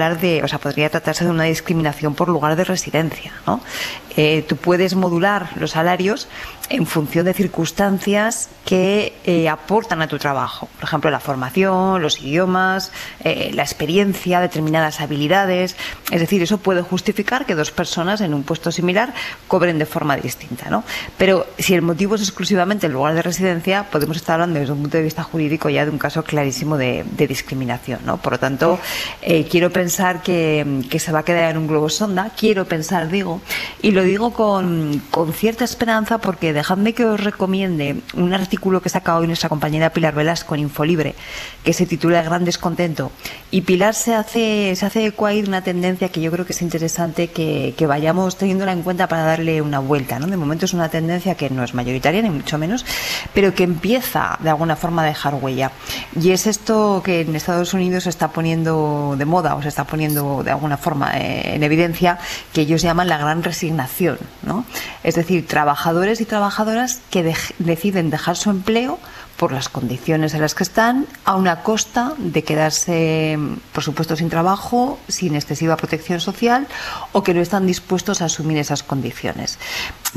podría tratarse de una discriminación por lugar de residencia, ¿no? Tú puedes modular los salarios en función de circunstancias que aportan a tu trabajo. Por ejemplo, la formación, los idiomas, la experiencia, determinadas habilidades. Es decir, eso puede justificar que dos personas en un puesto similar cobren de forma distinta, ¿no? Pero si el motivo es exclusivamente el lugar de residencia, podemos estar hablando desde un punto de vista jurídico ya de un caso clarísimo de discriminación, ¿no? Por lo tanto, quiero pensar que se va a quedar en un globo sonda. Quiero pensar, y lo digo con cierta esperanza, porque dejadme que os recomiende un artículo que saca hoy nuestra compañera Pilar Velasco en Infolibre, que se titula El gran descontento. Y Pilar se hace eco ahí de una tendencia que yo creo que es interesante que vayamos teniéndola en cuenta para darle una vuelta, ¿no? De momento es una tendencia que no es mayoritaria, ni mucho menos, pero que empieza de alguna forma a dejar huella. Y es esto que en Estados Unidos se está poniendo de moda, o se está poniendo de alguna forma en evidencia, que ellos llaman la gran resignación, ¿no? Es decir, trabajadores y trabajadoras que deciden dejar su empleo por las condiciones en las que están, a una costa de quedarse, por supuesto, sin trabajo, sin excesiva protección social, o que no están dispuestos a asumir esas condiciones.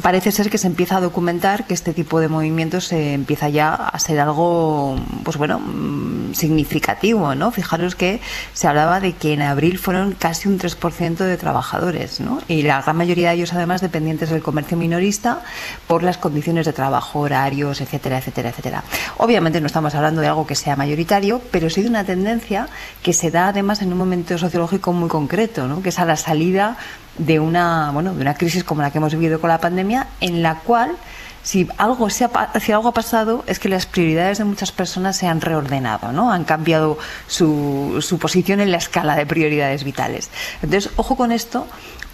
parece ser que se empieza a documentar que este tipo de movimientos empieza ya a ser algo, pues bueno, significativo, ¿no? Fijaros que se hablaba de que en abril fueron casi un 3% de trabajadores, ¿no? Y la gran mayoría de ellos, además, dependientes del comercio minorista por las condiciones de trabajo, horarios, etcétera, etcétera, etcétera. Obviamente no estamos hablando de algo que sea mayoritario, pero sí de una tendencia que se da, además, en un momento sociológico muy concreto, ¿no? Que es a la salida de una crisis como la que hemos vivido con la pandemia, en la cual si algo ha pasado es que las prioridades de muchas personas se han reordenado, ¿no? Han cambiado su posición en la escala de prioridades vitales. Entonces, ojo con esto,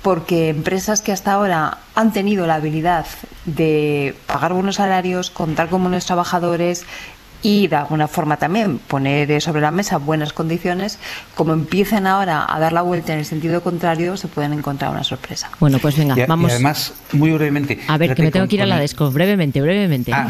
porque empresas que hasta ahora han tenido la habilidad de pagar buenos salarios, contar con buenos trabajadores y de alguna forma también poner sobre la mesa buenas condiciones, como empiezan ahora a dar la vuelta en el sentido contrario, se pueden encontrar una sorpresa. Bueno, pues venga, vamos. Y además, muy brevemente. A ver, que me tengo que ir a la Desco. Brevemente.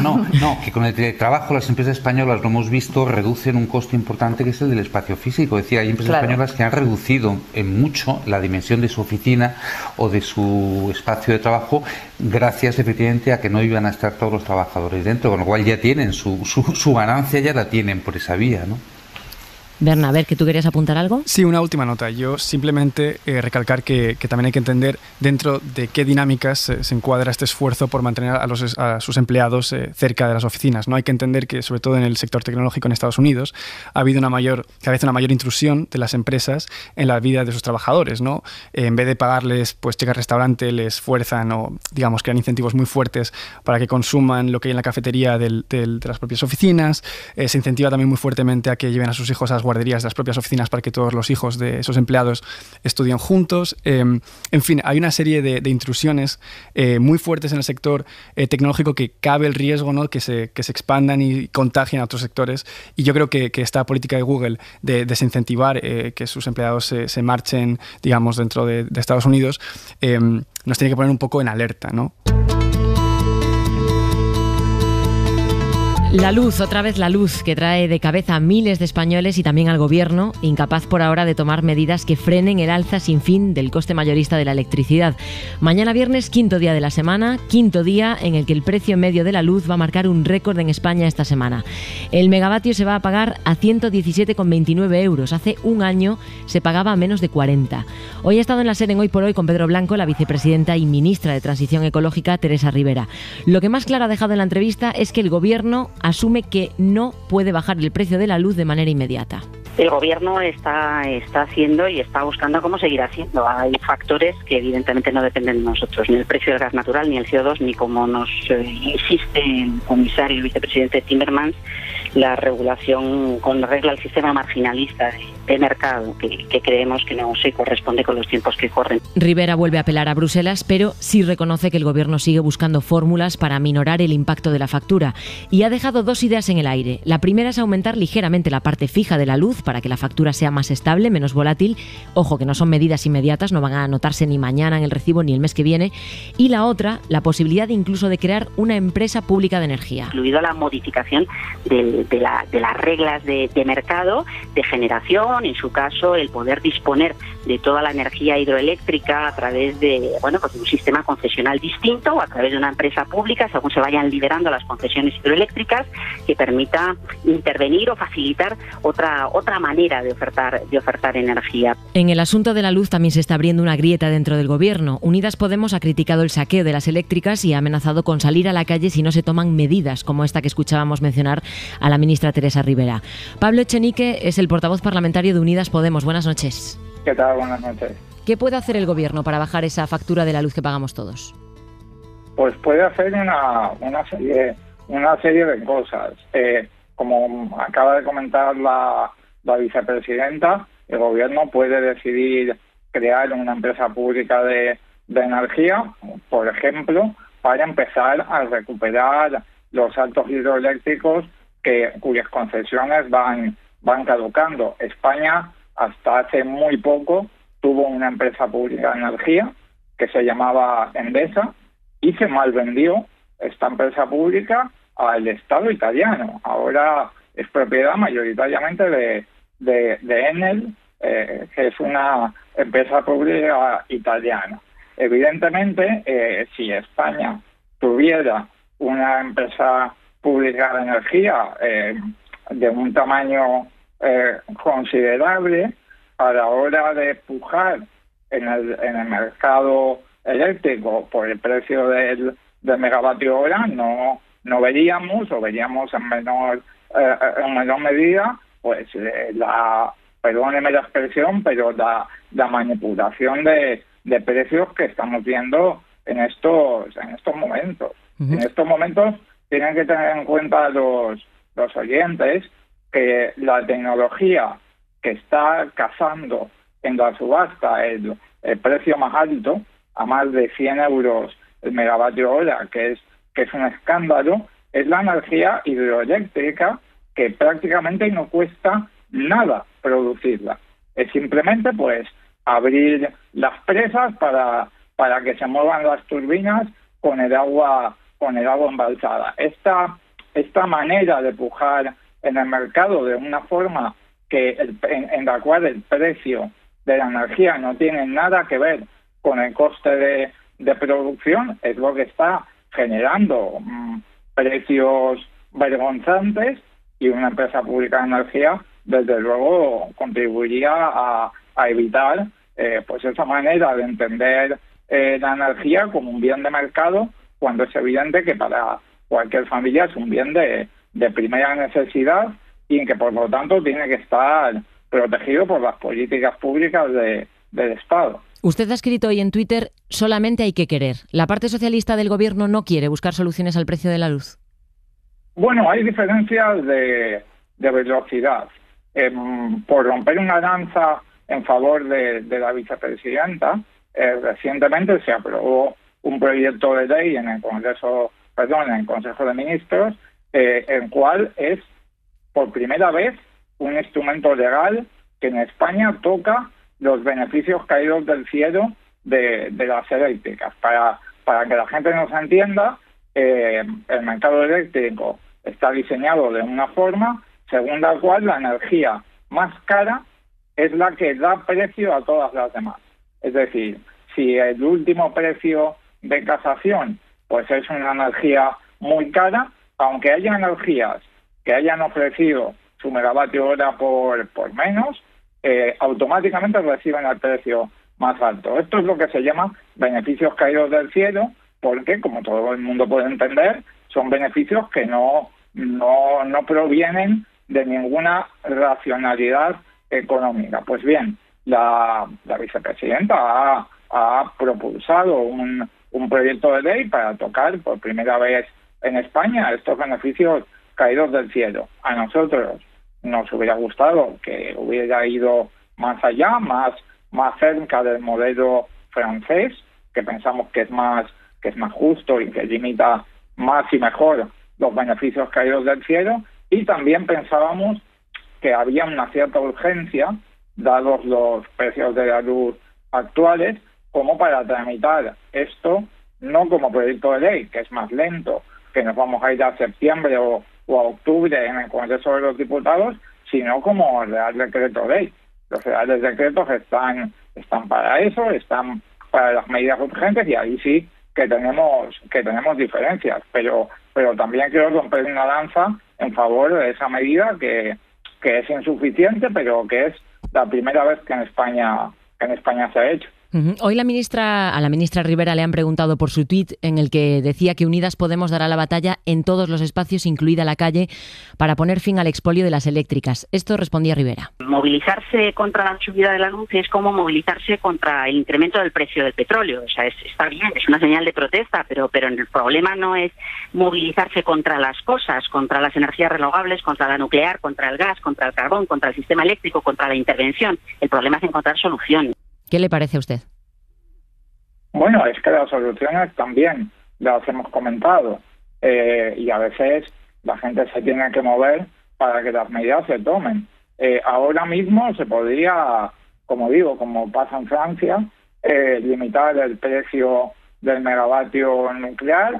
No, que con el teletrabajo las empresas españolas, lo hemos visto, reducen un costo importante que es el del espacio físico. Es decir, hay empresas españolas que han reducido en mucho la dimensión de su oficina o de su espacio de trabajo, gracias efectivamente a que no iban a estar todos los trabajadores dentro, con lo cual ya tienen su ganancia, ya la tienen por esa vía, ¿no? Berna, a ver, ¿que tú querías apuntar algo? Sí, una última nota. Yo simplemente recalcar que también hay que entender dentro de qué dinámicas se encuadra este esfuerzo por mantener a sus empleados cerca de las oficinas, ¿no? Hay que entender que, sobre todo en el sector tecnológico en Estados Unidos, ha habido cada vez una mayor intrusión de las empresas en la vida de sus trabajadores, ¿no? En vez de pagarles pues cheque al restaurante, les fuerzan o, digamos, crean incentivos muy fuertes para que consuman lo que hay en la cafetería de las propias oficinas. Se incentiva también muy fuertemente a que lleven a sus hijos a las guarderías de las propias oficinas para que todos los hijos de esos empleados estudien juntos. En fin, hay una serie de intrusiones muy fuertes en el sector tecnológico que cabe el riesgo, ¿no? que se expandan y contagien a otros sectores. Y yo creo que esta política de Google de desincentivar que sus empleados se marchen, digamos, dentro de Estados Unidos, nos tiene que poner un poco en alerta, ¿no? La luz, otra vez la luz, que trae de cabeza a miles de españoles y también al gobierno, incapaz por ahora de tomar medidas que frenen el alza sin fin del coste mayorista de la electricidad. Mañana viernes, quinto día de la semana, quinto día en el que el precio medio de la luz va a marcar un récord en España esta semana. El megavatio se va a pagar a 117,29 euros. Hace un año se pagaba a menos de 40. Hoy ha estado en la SER en Hoy por Hoy con Pedro Blanco, la vicepresidenta y ministra de Transición Ecológica, Teresa Rivera. Lo que más claro ha dejado en la entrevista es que el gobierno asume que no puede bajar el precio de la luz de manera inmediata. El gobierno está haciendo y está buscando cómo seguir haciendo. Hay factores que evidentemente no dependen de nosotros, ni el precio del gas natural, ni el CO2, ni como nos insiste el comisario y vicepresidente Timmermans, la regulación con regla al sistema marginalista de mercado, que creemos que no se corresponde con los tiempos que corren. Rivera vuelve a apelar a Bruselas, pero sí reconoce que el gobierno sigue buscando fórmulas para aminorar el impacto de la factura y ha dejado dos ideas en el aire. La primera es aumentar ligeramente la parte fija de la luz para que la factura sea más estable, menos volátil. Ojo, que no son medidas inmediatas, no van a notarse ni mañana en el recibo ni el mes que viene. Y la otra, la posibilidad incluso de crear una empresa pública de energía. Incluido la modificación de las reglas de mercado, de generación, en su caso el poder disponer de toda la energía hidroeléctrica a través de un sistema concesional distinto o a través de una empresa pública, según se vayan liberando las concesiones hidroeléctricas, que permita intervenir o facilitar otra manera de ofertar energía. En el asunto de la luz también se está abriendo una grieta dentro del gobierno. Unidas Podemos ha criticado el saqueo de las eléctricas y ha amenazado con salir a la calle si no se toman medidas como esta que escuchábamos mencionar a la ministra Teresa Rivera. Pablo Echenique es el portavoz parlamentario de Unidas Podemos. Buenas noches. ¿Qué tal? Buenas noches. ¿Qué puede hacer el gobierno para bajar esa factura de la luz que pagamos todos? Pues puede hacer una serie de cosas. Como acaba de comentar la vicepresidenta, el gobierno puede decidir crear una empresa pública de energía, por ejemplo, para empezar a recuperar los altos hidroeléctricos cuyas concesiones van caducando. España hasta hace muy poco tuvo una empresa pública de energía que se llamaba Endesa y se malvendió esta empresa pública al Estado italiano. Ahora es propiedad mayoritariamente de Enel, que es una empresa pública italiana. evidentemente, si España tuviera una empresa pública de energía de un tamaño considerable, a la hora de pujar en el mercado eléctrico por el precio del megavatio hora, no veríamos, o veríamos en menor medida, pues perdóneme la expresión, pero la manipulación de precios que estamos viendo en estos momentos. En estos momentos tienen que tener en cuenta los oyentes que la tecnología que está cazando en la subasta el precio más alto, a más de 100 euros el megavatio hora, que es un escándalo, es la energía hidroeléctrica, que prácticamente no cuesta nada producirla. Es simplemente pues abrir las presas para que se muevan las turbinas con el agua embalsada. Esta manera de pujar en el mercado de una forma en la cual el precio de la energía no tiene nada que ver con el coste de producción es lo que está generando precios vergonzantes, y una empresa pública de energía desde luego contribuiría a evitar pues esa manera de entender la energía como un bien de mercado, cuando es evidente que para cualquier familia es un bien de primera necesidad y en que por lo tanto tiene que estar protegido por las políticas públicas del Estado. Usted ha escrito hoy en Twitter: solamente hay que querer. ¿La parte socialista del gobierno no quiere buscar soluciones al precio de la luz? Bueno, hay diferencias de velocidad. Por romper una lanza en favor de la vicepresidenta, recientemente se aprobó un proyecto de ley en el Consejo de Ministros, el cual es por primera vez un instrumento legal que en España toca los beneficios caídos del cielo de las eléctricas. Para que la gente nos entienda, el mercado eléctrico está diseñado de una forma según la cual la energía más cara es la que da precio a todas las demás. Es decir, si el último precio de casación pues es una energía muy cara, aunque haya energías que hayan ofrecido su megavatio hora por menos, automáticamente reciben el precio más alto. Esto es lo que se llama beneficios caídos del cielo, porque, como todo el mundo puede entender, son beneficios que no provienen de ninguna racionalidad económica. Pues bien, la vicepresidenta ha propulsado un proyecto de ley para tocar por primera vez en España estos beneficios caídos del cielo. A nosotros nos hubiera gustado que hubiera ido más allá, más cerca del modelo francés, que pensamos que es más justo y que limita más y mejor los beneficios caídos del cielo, y también pensábamos que había una cierta urgencia, dados los precios de la luz actuales, como para tramitar esto no como proyecto de ley, que es más lento, que nos vamos a ir a septiembre o a octubre en el Congreso de los Diputados, sino como Real Decreto Ley. Los reales decretos están para eso, están para las medidas urgentes, y ahí sí que tenemos diferencias, pero también quiero romper una lanza en favor de esa medida que es insuficiente, pero que es la primera vez que en España se ha hecho. Hoy a la ministra Rivera le han preguntado por su tuit en el que decía que Unidas Podemos dará la batalla en todos los espacios, incluida la calle, para poner fin al expolio de las eléctricas. Esto respondía Rivera. Movilizarse contra la subida de la luz es como movilizarse contra el incremento del precio del petróleo. O sea, está bien, es una señal de protesta, pero el problema no es movilizarse contra las cosas, contra las energías renovables, contra la nuclear, contra el gas, contra el carbón, contra el sistema eléctrico, contra la intervención. El problema es encontrar soluciones. ¿Qué le parece a usted? Bueno, es que las soluciones también las hemos comentado, y a veces la gente se tiene que mover para que las medidas se tomen. Ahora mismo se podría, como digo, como pasa en Francia, limitar el precio del megavatio nuclear,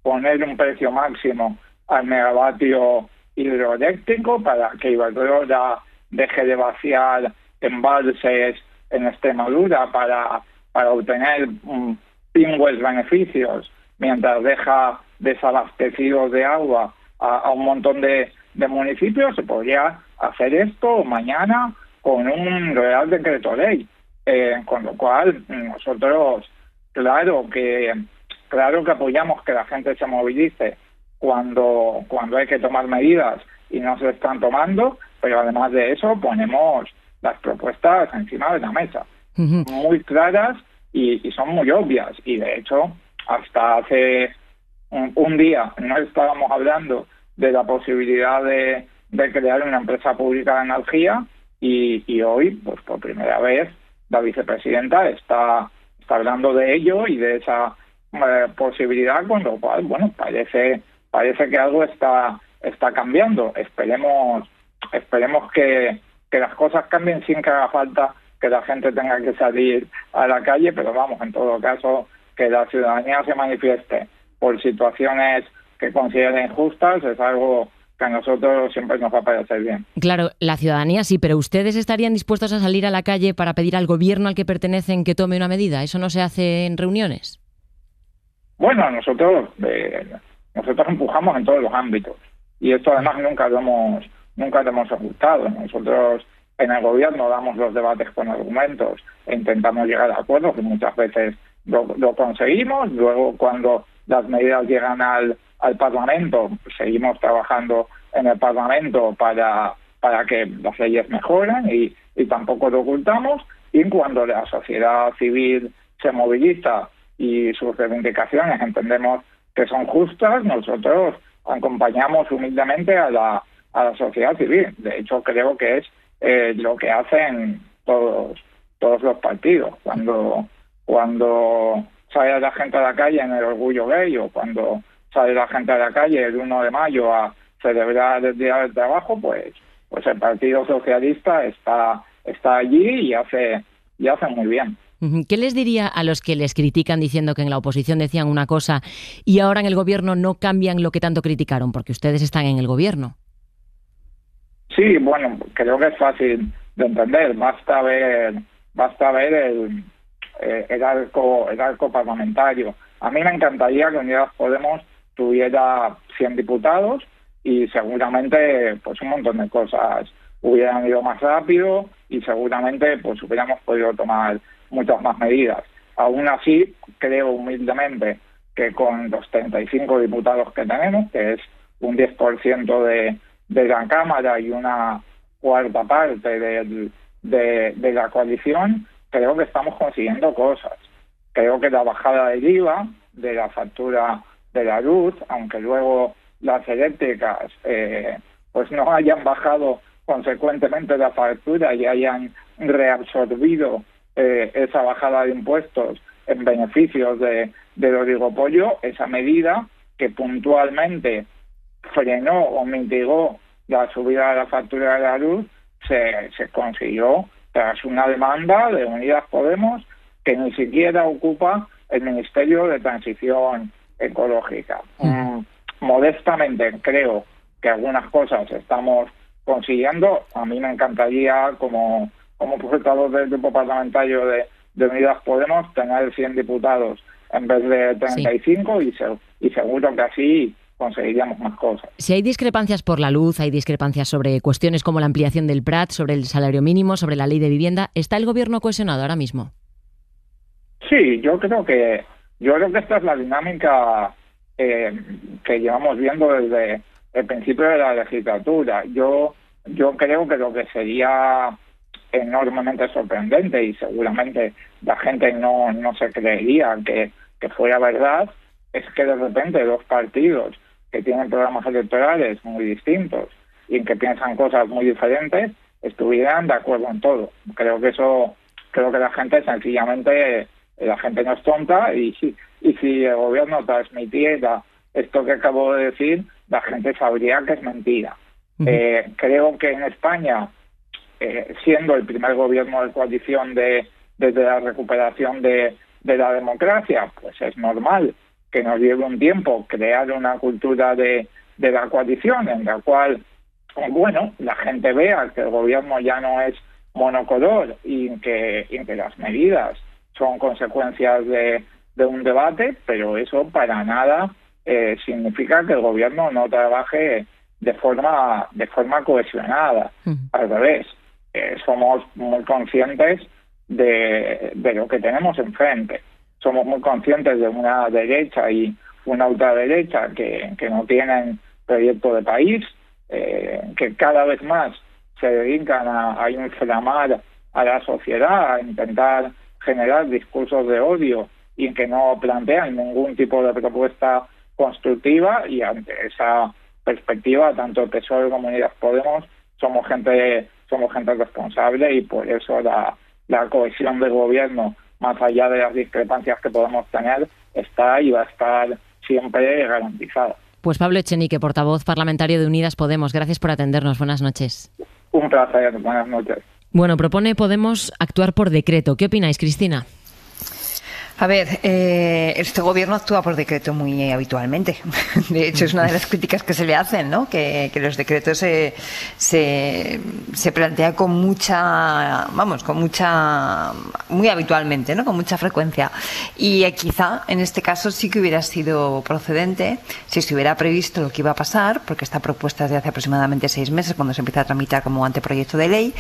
poner un precio máximo al megavatio hidroeléctrico para que Iberdrola deje de vaciar embalses en Extremadura para para obtener pingües beneficios mientras deja desabastecidos de agua a un montón de municipios, se podría hacer esto mañana con un Real Decreto Ley. Con lo cual, nosotros, claro que apoyamos que la gente se movilice cuando hay que tomar medidas y no se están tomando, pero además de eso ponemos las propuestas encima de la mesa, muy claras y son muy obvias. Y de hecho, hasta hace un día no estábamos hablando de la posibilidad de crear una empresa pública de energía y hoy, pues por primera vez, la vicepresidenta está hablando de ello y de esa posibilidad, con lo cual, bueno, parece que algo está cambiando. Esperemos que las cosas cambien sin que haga falta que la gente tenga que salir a la calle, pero vamos, en todo caso, que la ciudadanía se manifieste por situaciones que consideren injustas es algo que a nosotros siempre nos va a parecer bien. Claro, la ciudadanía sí, pero ¿ustedes estarían dispuestos a salir a la calle para pedir al gobierno al que pertenecen que tome una medida? ¿Eso no se hace en reuniones? Bueno, nosotros empujamos en todos los ámbitos y esto además nunca lo hemos ocultado. Nosotros en el gobierno damos los debates con argumentos e intentamos llegar a acuerdos, que muchas veces lo conseguimos. Luego, cuando las medidas llegan al Parlamento, seguimos trabajando en el Parlamento para que las leyes mejoren y tampoco lo ocultamos. Y cuando la sociedad civil se moviliza y sus reivindicaciones entendemos que son justas, nosotros acompañamos humildemente a la sociedad civil. De hecho, creo que es lo que hacen todos los partidos. Cuando sale la gente a la calle en el orgullo gay o cuando sale la gente a la calle el 1 de mayo a celebrar el Día del Trabajo, pues el Partido Socialista está allí y hace muy bien. ¿Qué les diría a los que les critican diciendo que en la oposición decían una cosa y ahora en el gobierno no cambian lo que tanto criticaron? Porque ustedes están en el gobierno. Sí, bueno, creo que es fácil de entender. Basta ver el arco parlamentario. A mí me encantaría que Unidas Podemos tuviera 100 diputados y seguramente pues un montón de cosas hubieran ido más rápido y seguramente pues hubiéramos podido tomar muchas más medidas. Aún así, creo humildemente que con los 35 diputados que tenemos, que es un 10% de la Cámara y una cuarta parte de la coalición, creo que estamos consiguiendo cosas. Creo que la bajada del IVA, de la factura de la luz, aunque luego las eléctricas pues no hayan bajado consecuentemente la factura y hayan reabsorbido esa bajada de impuestos en beneficios del oligopolio, esa medida que puntualmente frenó o mitigó la subida de la factura de la luz, se consiguió tras una demanda de Unidas Podemos que ni siquiera ocupa el Ministerio de Transición Ecológica. Modestamente creo que algunas cosas estamos consiguiendo. A mí me encantaría, como portavoz del grupo parlamentario de Unidas Podemos, tener 100 diputados en vez de 35 y seguro que así conseguiríamos más cosas. Si hay discrepancias por la luz, hay discrepancias sobre cuestiones como la ampliación del Prat, sobre el salario mínimo, sobre la ley de vivienda, ¿está el gobierno cohesionado ahora mismo? Sí, yo creo que esta es la dinámica que llevamos viendo desde el principio de la legislatura. Yo creo que lo que sería enormemente sorprendente y seguramente la gente no se creería que fuera verdad es que de repente dos partidos que tienen programas electorales muy distintos y en que piensan cosas muy diferentes estuvieran de acuerdo en todo. Creo que la gente sencillamente, la gente no es tonta y si el gobierno transmitiera esto que acabo de decir, la gente sabría que es mentira. Creo que en España, siendo el primer gobierno de coalición desde la recuperación de la democracia, pues es normal que nos lleve un tiempo crear una cultura de la coalición en la cual, bueno, la gente vea que el gobierno ya no es monocolor y que las medidas son consecuencias de un debate, pero eso para nada significa que el gobierno no trabaje de forma cohesionada. Al revés, somos muy conscientes de lo que tenemos enfrente. Somos muy conscientes de una derecha y una ultraderecha que no tienen proyecto de país, que cada vez más se dedican a inflamar a la sociedad, a intentar generar discursos de odio y que no plantean ningún tipo de propuesta constructiva, y ante esa perspectiva, tanto el PSOE como Unidas Podemos somos gente responsable, y por eso la cohesión del gobierno, más allá de las discrepancias que podemos tener, está y va a estar siempre garantizada. Pues Pablo Echenique, portavoz parlamentario de Unidas Podemos, gracias por atendernos. Buenas noches. Un placer, buenas noches. Bueno, propone Podemos actuar por decreto. ¿Qué opináis, Cristina? A ver, este gobierno actúa por decreto muy habitualmente. De hecho, es una de las críticas que se le hacen, ¿no? Que los decretos se plantean muy habitualmente, ¿no? Con mucha frecuencia. Y quizá en este caso sí que hubiera sido procedente si se hubiera previsto lo que iba a pasar, porque está propuesta desde hace aproximadamente 6 meses, cuando se empieza a tramitar como anteproyecto de ley,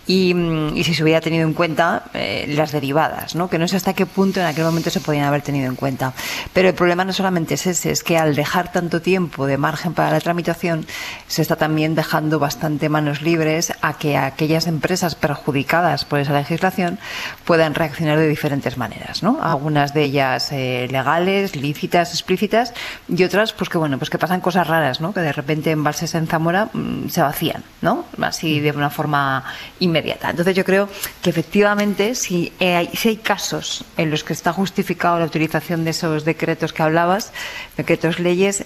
y si se hubiera tenido en cuenta las derivadas, ¿no? Que no sé hasta qué punto en aquel momento se podían haber tenido en cuenta. Pero el problema no solamente es ese, es que al dejar tanto tiempo de margen para la tramitación, se está también dejando bastante manos libres a que aquellas empresas perjudicadas por esa legislación puedan reaccionar de diferentes maneras, ¿no? Algunas de ellas legales, lícitas, explícitas, y otras pues que pasan cosas raras, ¿no? Que de repente embalses en Zamora se vacían, ¿no? Así de una forma inmediata. Entonces yo creo que efectivamente si hay casos en los que está justificado la utilización de esos decretos que hablabas, decretos leyes,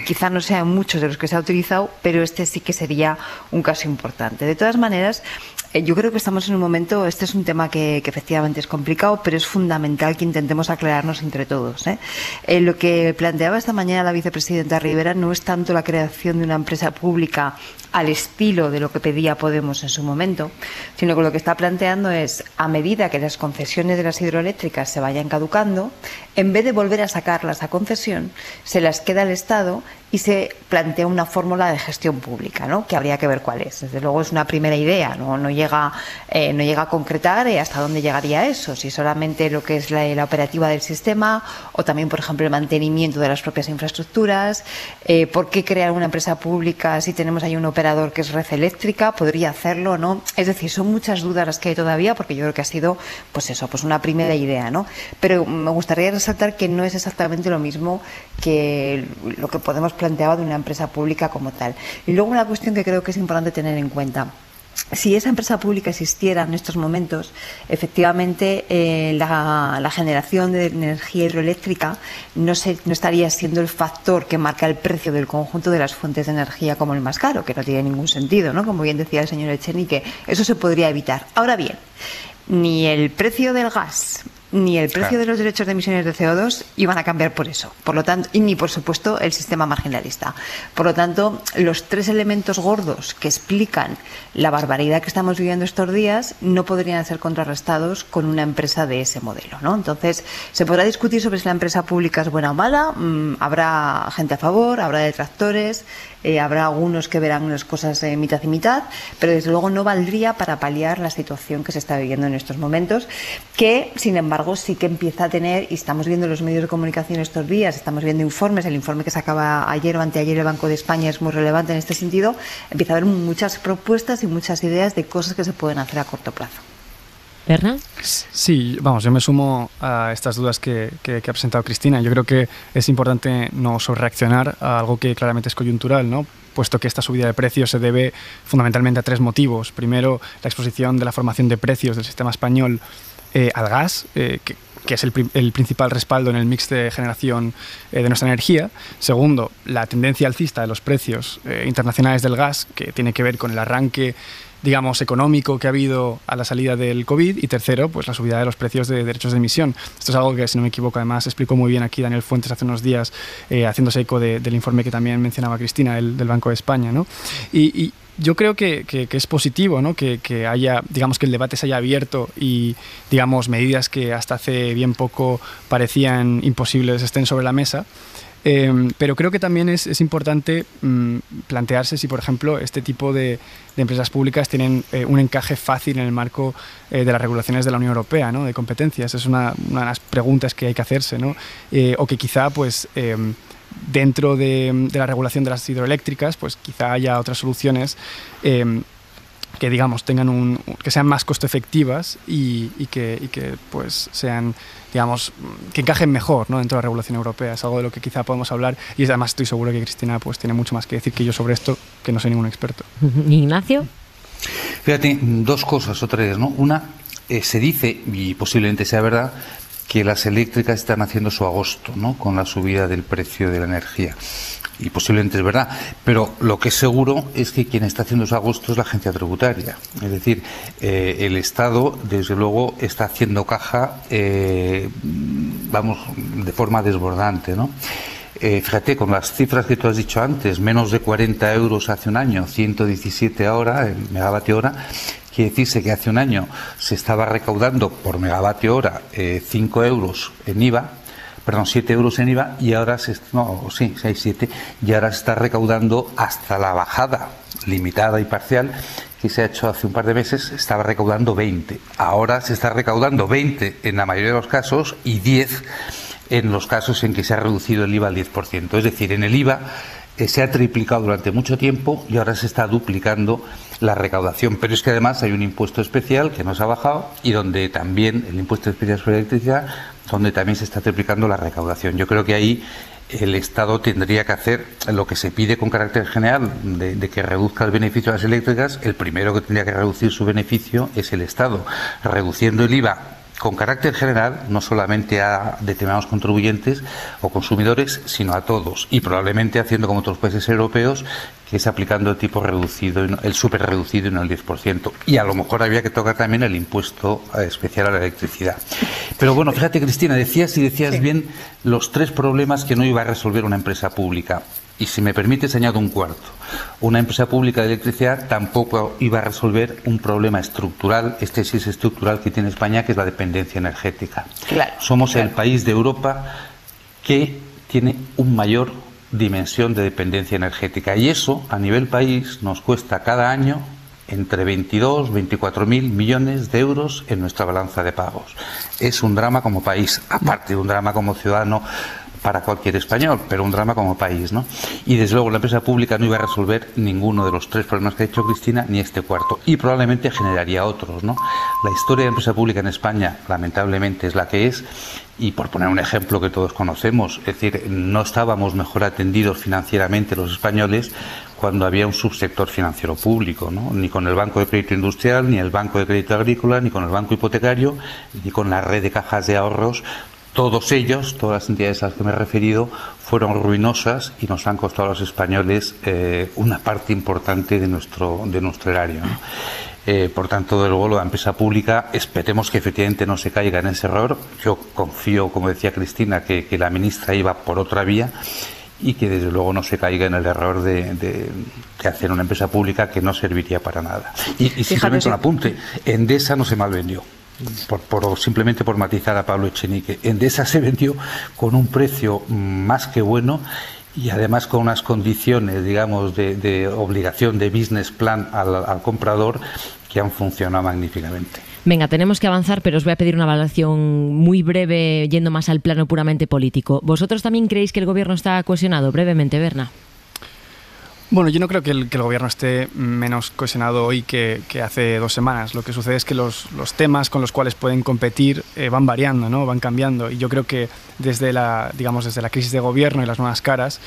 quizá no sean muchos de los que se ha utilizado, pero este sí que sería un caso importante. De todas maneras, yo creo que estamos en un momento, este es un tema que efectivamente es complicado, pero es fundamental que intentemos aclararnos entre todos. Lo que planteaba esta mañana la vicepresidenta Rivera no es tanto la creación de una empresa pública al estilo de lo que pedía Podemos en su momento, sino que lo que está planteando es, a medida que las concesiones de las hidroeléctricas se vayan caducando, en vez de volver a sacarlas a concesión, se las queda el Estado y se plantea una fórmula de gestión pública, ¿no? Que habría que ver cuál es. Desde luego es una primera idea, no llega a concretar hasta dónde llegaría eso, si solamente lo que es la operativa del sistema, o también, por ejemplo, el mantenimiento de las propias infraestructuras. ¿Por qué crear una empresa pública si tenemos ahí un operador que es Red Eléctrica? ¿Podría hacerlo, no? Es decir, son muchas dudas las que hay todavía, porque yo creo que ha sido pues una primera idea, ¿no? Pero me gustaría resaltar que no es exactamente lo mismo que lo que Podemos planteaba de una empresa pública como tal. Y luego una cuestión que creo que es importante tener en cuenta. Si esa empresa pública existiera en estos momentos, efectivamente la generación de energía hidroeléctrica no estaría siendo el factor que marca el precio del conjunto de las fuentes de energía como el más caro, que no tiene ningún sentido, ¿no? Como bien decía el señor Echenique, eso se podría evitar. Ahora bien, ni el precio del gas ni el precio de los derechos de emisiones de CO2 iban a cambiar por eso. Por lo tanto, y ni por supuesto el sistema marginalista. Por lo tanto, los 3 elementos gordos que explican la barbaridad que estamos viviendo estos días no podrían ser contrarrestados con una empresa de ese modelo, ¿no? Entonces, se podrá discutir sobre si la empresa pública es buena o mala, habrá gente a favor, habrá detractores, habrá algunos que verán unas cosas mitad y mitad, pero desde luego no valdría para paliar la situación que se está viviendo en estos momentos, que sin embargo sí que empieza a tener, y estamos viendo en los medios de comunicación estos días, estamos viendo informes, el informe que sacaba ayer o anteayer el Banco de España es muy relevante en este sentido, empieza a haber muchas propuestas y muchas ideas de cosas que se pueden hacer a corto plazo. ¿Berna? Sí, vamos, yo me sumo a estas dudas que ha presentado Cristina. Yo creo que es importante no sobrereaccionar a algo que claramente es coyuntural, ¿no? Puesto que esta subida de precios se debe fundamentalmente a 3 motivos. Primero, la exposición de la formación de precios del sistema español al gas, que es el principal respaldo en el mix de generación de nuestra energía. Segundo, la tendencia alcista de los precios internacionales del gas, que tiene que ver con el arranque, digamos, económico que ha habido a la salida del COVID. Y tercero, pues la subida de los precios de derechos de emisión. Esto es algo que, si no me equivoco, además explicó muy bien aquí Daniel Fuentes hace unos días, haciéndose eco del informe que también mencionaba Cristina, del Banco de España, ¿no? Y yo creo que es positivo, ¿no? Que haya, digamos, que el debate se haya abierto y, digamos, medidas que hasta hace bien poco parecían imposibles estén sobre la mesa. Pero creo que también es importante plantearse si, por ejemplo, este tipo de empresas públicas tienen un encaje fácil en el marco de las regulaciones de la Unión Europea, ¿no? De competencias. Es una de las preguntas que hay que hacerse, ¿no? O que quizá, pues, dentro de la regulación de las hidroeléctricas, pues quizá haya otras soluciones que, digamos, que sean más costo efectivas y que pues sean, digamos, que encajen mejor, ¿no? Dentro de la regulación europea. Es algo de lo que quizá podemos hablar, y además estoy seguro que Cristina pues tiene mucho más que decir que yo sobre esto, que no soy ningún experto. Ignacio. Fíjate, dos cosas o tres, ¿no? Una, se dice, y posiblemente sea verdad, que las eléctricas están haciendo su agosto, ¿no? Con la subida del precio de la energía. Y posiblemente es verdad, pero lo que es seguro es que quien está haciendo su agosto es la agencia tributaria. Es decir, el Estado, desde luego, está haciendo caja, vamos, de forma desbordante, ¿no? Fíjate, con las cifras que tú has dicho antes, menos de 40 euros hace un año, 117 ahora, el megavatio hora. Quiere decirse que hace un año se estaba recaudando por megavatio hora 5 euros en IVA, perdón, 7 euros en IVA, y ahora y ahora se está recaudando hasta la bajada limitada y parcial que se ha hecho hace un par de meses, estaba recaudando 20. Ahora se está recaudando 20 en la mayoría de los casos y 10 en los casos en que se ha reducido el IVA al 10%. Es decir, en el IVA se ha triplicado durante mucho tiempo y ahora se está duplicando la recaudación. Pero es que además hay un impuesto especial que no se ha bajado y donde también, el impuesto especial sobre electricidad, donde también se está triplicando la recaudación. Yo creo que ahí el Estado tendría que hacer lo que se pide con carácter general de que reduzca el beneficio de las eléctricas. El primero que tendría que reducir su beneficio es el Estado, reduciendo el IVA con carácter general, no solamente a determinados contribuyentes o consumidores, sino a todos, y probablemente haciendo como otros países europeos, que es aplicando el tipo reducido, el súper reducido y no el 10%. Y a lo mejor había que tocar también el impuesto especial a la electricidad. Pero bueno, fíjate, Cristina, decías bien los tres problemas que no iba a resolver una empresa pública. Y si me permites, añado un cuarto. Una empresa pública de electricidad tampoco iba a resolver un problema estructural, este sí es estructural, que tiene España, que es la dependencia energética. Claro, Somos el país de Europa que tiene un mayor dimensión de dependencia energética. Y eso, a nivel país, nos cuesta cada año entre 22 y 24.000 millones de euros en nuestra balanza de pagos. Es un drama como país, aparte de un drama como ciudadano para cualquier español, pero un drama como país, ¿no? Y desde luego la empresa pública no iba a resolver ninguno de los tres problemas que ha dicho Cristina, ni este cuarto, y probablemente generaría otros, ¿no? La historia de la empresa pública en España, lamentablemente, es la que es, y por poner un ejemplo que todos conocemos, es decir, no estábamos mejor atendidos financieramente los españoles cuando había un subsector financiero público, ¿no? Ni con el Banco de Crédito Industrial, ni el Banco de Crédito Agrícola, ni con el Banco Hipotecario, ni con la red de cajas de ahorros. Todos ellos, todas las entidades a las que me he referido, fueron ruinosas y nos han costado a los españoles una parte importante de nuestro erario, ¿no? Por tanto, de luego, la empresa pública, esperemos que efectivamente no se caiga en ese error. Yo confío, como decía Cristina, que la ministra iba por otra vía y que desde luego no se caiga en el error de hacer una empresa pública que no serviría para nada. Y simplemente un apunte, Endesa no se malvendió. Simplemente por matizar a Pablo Echenique, Endesa se vendió con un precio más que bueno y además con unas condiciones, digamos, de obligación de business plan al comprador que han funcionado magníficamente. Venga, tenemos que avanzar, pero os voy a pedir una valoración muy breve, yendo más al plano puramente político. ¿Vosotros también creéis que el gobierno está cohesionado? Brevemente, Berna. Bueno, yo no creo que el gobierno esté menos cohesionado hoy que hace 2 semanas. Lo que sucede es que los temas con los cuales pueden competir van variando, ¿no? Van cambiando. Y yo creo que desde la crisis de gobierno y las nuevas caras,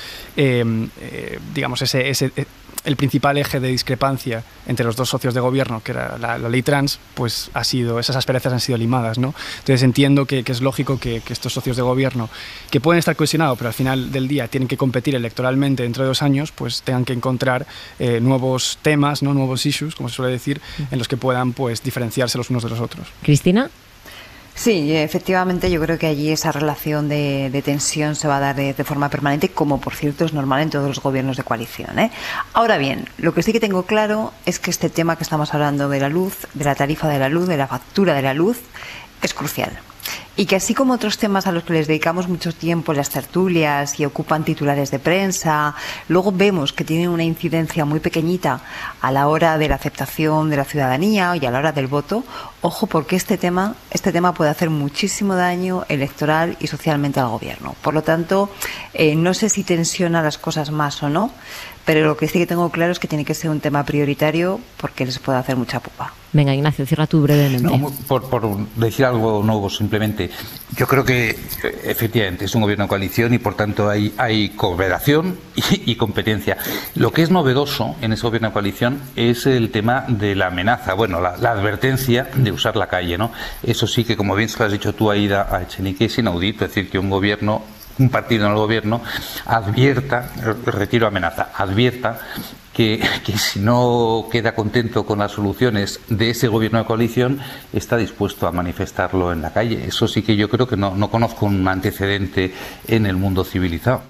el principal eje de discrepancia entre los dos socios de gobierno, que era la ley trans, pues esas asperezas han sido limadas, ¿no? Entonces entiendo que es lógico que estos socios de gobierno, que pueden estar cohesionados, pero al final del día tienen que competir electoralmente dentro de 2 años, pues tengan que encontrar nuevos temas, ¿no? Nuevos issues, como se suele decir, en los que puedan pues diferenciarse los unos de los otros. ¿Cristina? Sí, efectivamente yo creo que allí esa relación de tensión se va a dar de forma permanente, como por cierto es normal en todos los gobiernos de coalición, ¿eh? Ahora bien, lo que sí que tengo claro es que este tema que estamos hablando de la luz, de la tarifa de la luz, de la factura de la luz, es crucial. Y que así como otros temas a los que les dedicamos mucho tiempo en las tertulias y ocupan titulares de prensa, luego vemos que tienen una incidencia muy pequeñita a la hora de la aceptación de la ciudadanía y a la hora del voto, ojo, porque este tema puede hacer muchísimo daño electoral y socialmente al gobierno. Por lo tanto, no sé si tensiona las cosas más o no, pero lo que sí que tengo claro es que tiene que ser un tema prioritario porque les puede hacer mucha pupa. Venga, Ignacio, cierra tú brevemente. No, por decir algo nuevo simplemente, yo creo que efectivamente es un gobierno de coalición y por tanto hay cooperación y competencia. Lo que es novedoso en ese gobierno de coalición es el tema de la amenaza, bueno, la advertencia de usar la calle, ¿no? Eso sí que, como bien se lo has dicho tú, Aida, a Echenique, es inaudito, es decir, que un partido en el gobierno advierta, retiro amenaza, advierta que si no queda contento con las soluciones de ese gobierno de coalición, está dispuesto a manifestarlo en la calle. Eso sí que yo creo que no conozco un antecedente en el mundo civilizado.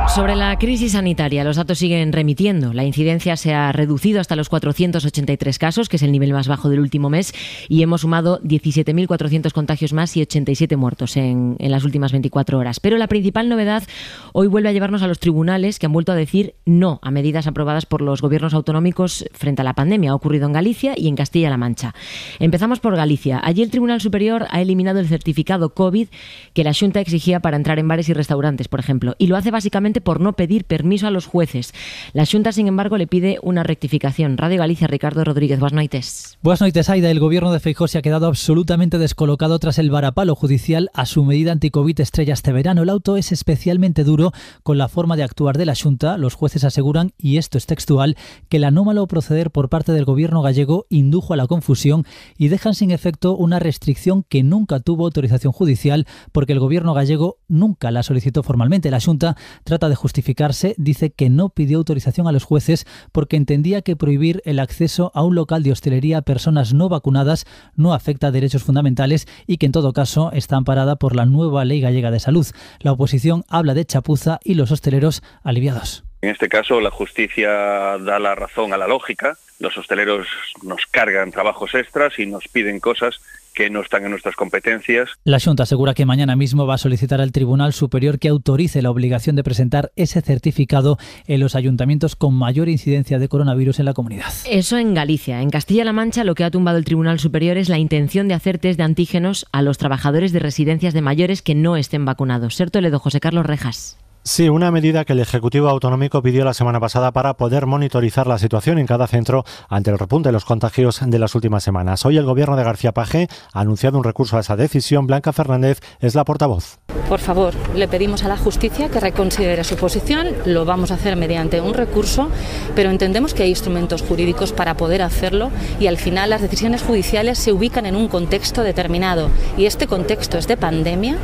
Sobre la crisis sanitaria, los datos siguen remitiendo. La incidencia se ha reducido hasta los 483 casos, que es el nivel más bajo del último mes, y hemos sumado 17.400 contagios más y 87 muertos en las últimas 24 horas. Pero la principal novedad hoy vuelve a llevarnos a los tribunales, que han vuelto a decir no a medidas aprobadas por los gobiernos autonómicos frente a la pandemia. Ha ocurrido en Galicia y en Castilla-La Mancha. Empezamos por Galicia. Allí el Tribunal Superior ha eliminado el certificado COVID que la Xunta exigía para entrar en bares y restaurantes, por ejemplo, y lo hace básicamente por no pedir permiso a los jueces. La Xunta, sin embargo, le pide una rectificación. Radio Galicia, Ricardo Rodríguez, buenas noites. Buenas noites, Aida. El gobierno de Feijóo se ha quedado absolutamente descolocado tras el varapalo judicial a su medida anticovid estrella este verano. El auto es especialmente duro con la forma de actuar de la Xunta. Los jueces aseguran, y esto es textual, que el anómalo proceder por parte del gobierno gallego indujo a la confusión y dejan sin efecto una restricción que nunca tuvo autorización judicial porque el gobierno gallego nunca la solicitó formalmente. La Xunta trata de justificarse, dice que no pidió autorización a los jueces porque entendía que prohibir el acceso a un local de hostelería a personas no vacunadas no afecta a derechos fundamentales y que en todo caso está amparada por la nueva Ley Gallega de Salud. La oposición habla de chapuza y los hosteleros aliviados. En este caso, la justicia da la razón a la lógica. Los hosteleros nos cargan trabajos extras y nos piden cosas que no están en nuestras competencias. La Xunta asegura que mañana mismo va a solicitar al Tribunal Superior que autorice la obligación de presentar ese certificado en los ayuntamientos con mayor incidencia de coronavirus en la comunidad. Eso en Galicia. En Castilla-La Mancha lo que ha tumbado el Tribunal Superior es la intención de hacer test de antígenos a los trabajadores de residencias de mayores que no estén vacunados. Ser Toledo, José Carlos Rejas. Sí, una medida que el Ejecutivo Autonómico pidió la semana pasada para poder monitorizar la situación en cada centro ante el repunte de los contagios de las últimas semanas. Hoy el Gobierno de García Page ha anunciado un recurso a esa decisión. Blanca Fernández es la portavoz. Por favor, le pedimos a la justicia que reconsidere su posición. Lo vamos a hacer mediante un recurso, pero entendemos que hay instrumentos jurídicos para poder hacerlo y al final las decisiones judiciales se ubican en un contexto determinado y este contexto es de pandemia,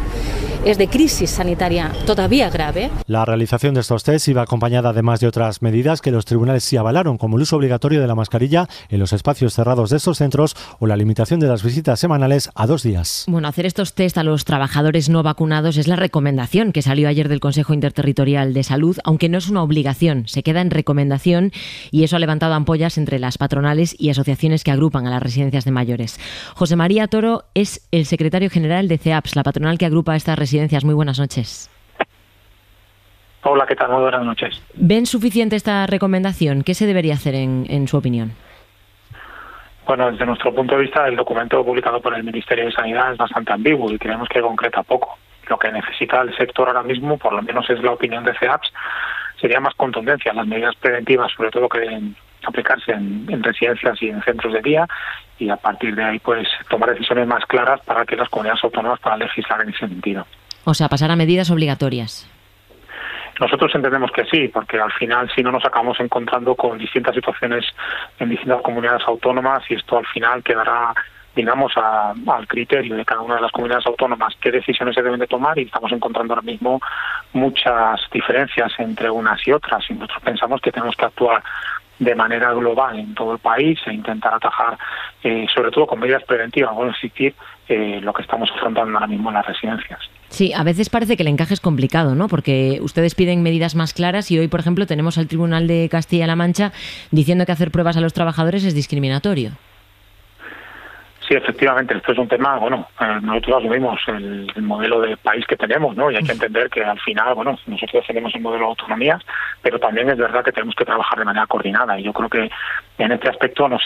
es de crisis sanitaria todavía grave. La realización de estos test iba acompañada además de otras medidas que los tribunales sí avalaron, como el uso obligatorio de la mascarilla en los espacios cerrados de estos centros o la limitación de las visitas semanales a 2 días. Bueno, hacer estos test a los trabajadores no vacunados es la recomendación que salió ayer del Consejo Interterritorial de Salud, aunque no es una obligación, se queda en recomendación y eso ha levantado ampollas entre las patronales y asociaciones que agrupan a las residencias de mayores. José María Toro es el secretario general de CEAPS, la patronal que agrupa a estas residencias. Muy buenas noches. Hola, ¿qué tal? Muy buenas noches. ¿Ven suficiente esta recomendación? ¿Qué se debería hacer en su opinión? Bueno, desde nuestro punto de vista, el documento publicado por el Ministerio de Sanidad es bastante ambiguo y creemos que concreta poco. Lo que necesita el sector ahora mismo, por lo menos es la opinión de CEAPS, sería más contundencia. Las medidas preventivas, sobre todo, que deben aplicarse en residencias y en centros de día, y a partir de ahí pues tomar decisiones más claras para que las comunidades autónomas puedan legislar en ese sentido. O sea, pasar a medidas obligatorias. Nosotros entendemos que sí, porque al final si no nos acabamos encontrando con distintas situaciones en distintas comunidades autónomas y esto al final quedará, digamos, al criterio de cada una de las comunidades autónomas qué decisiones se deben de tomar y estamos encontrando ahora mismo muchas diferencias entre unas y otras y nosotros pensamos que tenemos que actuar de manera global en todo el país e intentar atajar, sobre todo con medidas preventivas, existir lo que estamos afrontando ahora mismo en las residencias. Sí, a veces parece que el encaje es complicado, ¿no? Porque ustedes piden medidas más claras y hoy, por ejemplo, tenemos al Tribunal de Castilla-La Mancha diciendo que hacer pruebas a los trabajadores es discriminatorio. Sí, efectivamente, esto es un tema, nosotros asumimos el modelo de país que tenemos, ¿no? Y hay que entender que al final, nosotros tenemos el modelo de autonomías, pero también es verdad que tenemos que trabajar de manera coordinada. Y yo creo que en este aspecto nos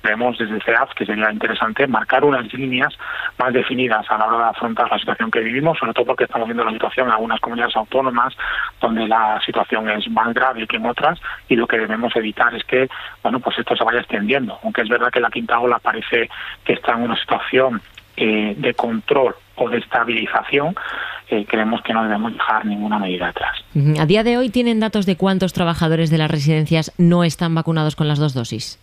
vemos desde CEAPS que sería interesante marcar unas líneas más definidas a la hora de afrontar la situación que vivimos, sobre todo porque estamos viendo la situación en algunas comunidades autónomas donde la situación es más grave que en otras, y lo que debemos evitar es que, pues esto se vaya extendiendo. Aunque es verdad que la quinta ola parece que está en una situación de control o de estabilización, creemos que no debemos dejar ninguna medida atrás. A día de hoy, ¿tienen datos de cuántos trabajadores de las residencias no están vacunados con las 2 dosis?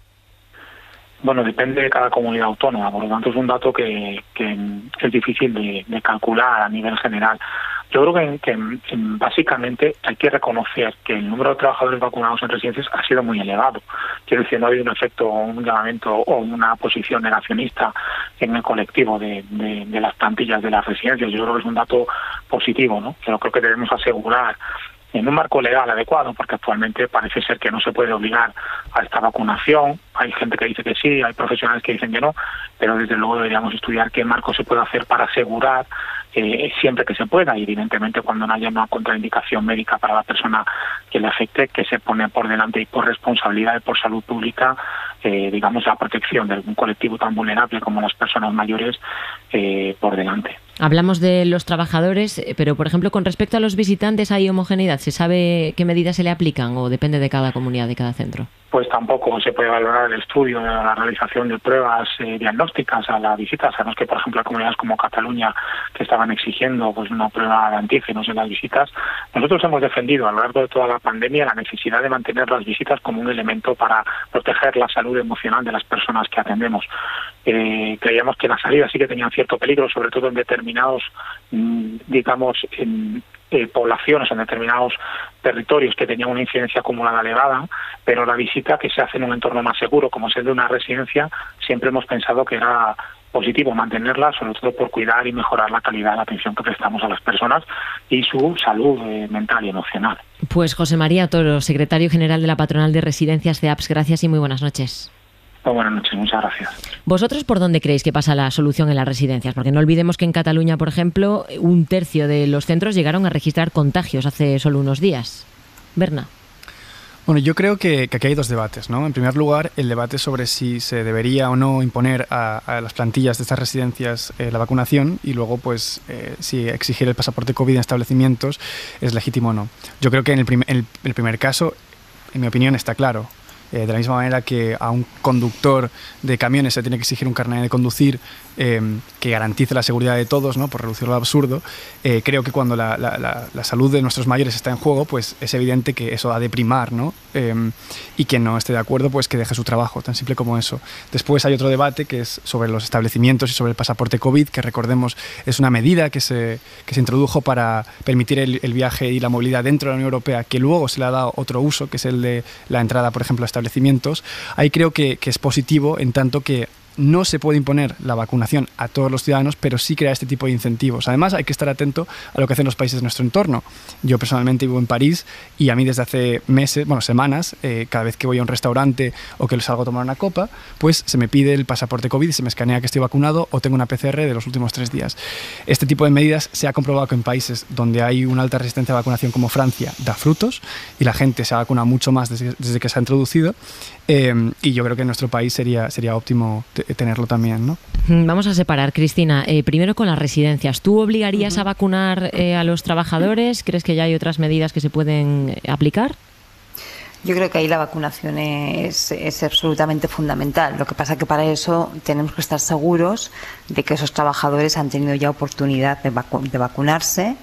Bueno, depende de cada comunidad autónoma, por lo tanto es un dato que es difícil de calcular a nivel general. Yo creo que básicamente hay que reconocer que el número de trabajadores vacunados en residencias ha sido muy elevado. Quiero decir, no ha habido un efecto, un llamamiento o una posición negacionista en el colectivo de las plantillas de las residencias. Yo creo que es un dato positivo, ¿no? Pero creo que debemos asegurar en un marco legal adecuado, porque actualmente parece ser que no se puede obligar a esta vacunación. Hay gente que dice que sí, hay profesionales que dicen que no, pero desde luego deberíamos estudiar qué marco se puede hacer para asegurar siempre que se pueda, y evidentemente cuando no haya una contraindicación médica para la persona que le afecte, que se pone por delante y por responsabilidad y por salud pública, la protección de un colectivo tan vulnerable como las personas mayores por delante. Hablamos de los trabajadores, pero por ejemplo, con respecto a los visitantes, ¿hay homogeneidad? ¿Se sabe qué medidas se le aplican o depende de cada comunidad, de cada centro? Pues tampoco se puede valorar el estudio de la realización de pruebas diagnósticas a la visita. Sabemos que, por ejemplo, hay comunidades como Cataluña que estaban exigiendo una prueba de antígenos en las visitas. Nosotros hemos defendido a lo largo de toda la pandemia la necesidad de mantener las visitas como un elemento para proteger la salud emocional de las personas que atendemos. Creíamos que las salidas sí que tenían cierto peligro, sobre todo en determinados, poblaciones, en determinados territorios que tenían una incidencia acumulada elevada, pero la visita que se hace en un entorno más seguro, como es el de una residencia, siempre hemos pensado que era positivo mantenerla, sobre todo por cuidar y mejorar la calidad de la atención que prestamos a las personas y su salud mental y emocional. Pues José María Toro, secretario general de la Patronal de Residencias CEAPS, gracias y muy buenas noches. Muy buenas noches, muchas gracias. ¿Vosotros por dónde creéis que pasa la solución en las residencias? Porque no olvidemos que en Cataluña, por ejemplo, 1/3 de los centros llegaron a registrar contagios hace solo unos días. Berna. Bueno, yo creo que aquí hay 2 debates, ¿no? En primer lugar, el debate sobre si se debería o no imponer a las plantillas de estas residencias la vacunación, y luego, pues, si exigir el pasaporte COVID en establecimientos es legítimo o no. Yo creo que en el primer caso, en mi opinión, está claro. De la misma manera que a un conductor de camiones se tiene que exigir un carnet de conducir que garantice la seguridad de todos, ¿no? Por reducirlo al absurdo, creo que cuando la salud de nuestros mayores está en juego, pues es evidente que eso ha de primar, ¿no? Y quien no esté de acuerdo, pues que deje su trabajo, tan simple como eso. Después hay otro debate que es sobre los establecimientos y sobre el pasaporte COVID, que recordemos es una medida que se introdujo para permitir el viaje y la movilidad dentro de la Unión Europea, que luego se le ha dado otro uso, que es el de la entrada, por ejemplo, a establecimientos. Ahí creo que es positivo, en tanto que no se puede imponer la vacunación a todos los ciudadanos, pero sí crear este tipo de incentivos. Además, hay que estar atento a lo que hacen los países de nuestro entorno. Yo personalmente vivo en París y a mí desde hace semanas, cada vez que voy a un restaurante o que salgo a tomar una copa, pues se me pide el pasaporte COVID y se me escanea que estoy vacunado o tengo una PCR de los últimos 3 días. Este tipo de medidas se ha comprobado que en países donde hay una alta resistencia a la vacunación como Francia da frutos y la gente se ha vacunado mucho más desde que se ha introducido. Y yo creo que en nuestro país sería óptimo tenerlo también, ¿no? Vamos a separar, Cristina. Primero con las residencias. ¿Tú obligarías a vacunar a los trabajadores? ¿Crees que ya hay otras medidas que se pueden aplicar? Yo creo que ahí la vacunación es absolutamente fundamental. Lo que pasa es que para eso tenemos que estar seguros de que esos trabajadores han tenido ya oportunidad de vacunarse,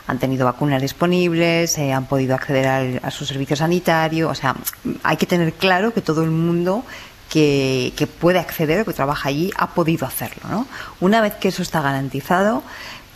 han tenido vacunas disponibles, han podido acceder a su servicio sanitario. O sea, hay que tener claro que todo el mundo que puede acceder o que trabaja allí ha podido hacerlo, ¿no? Una vez que eso está garantizado,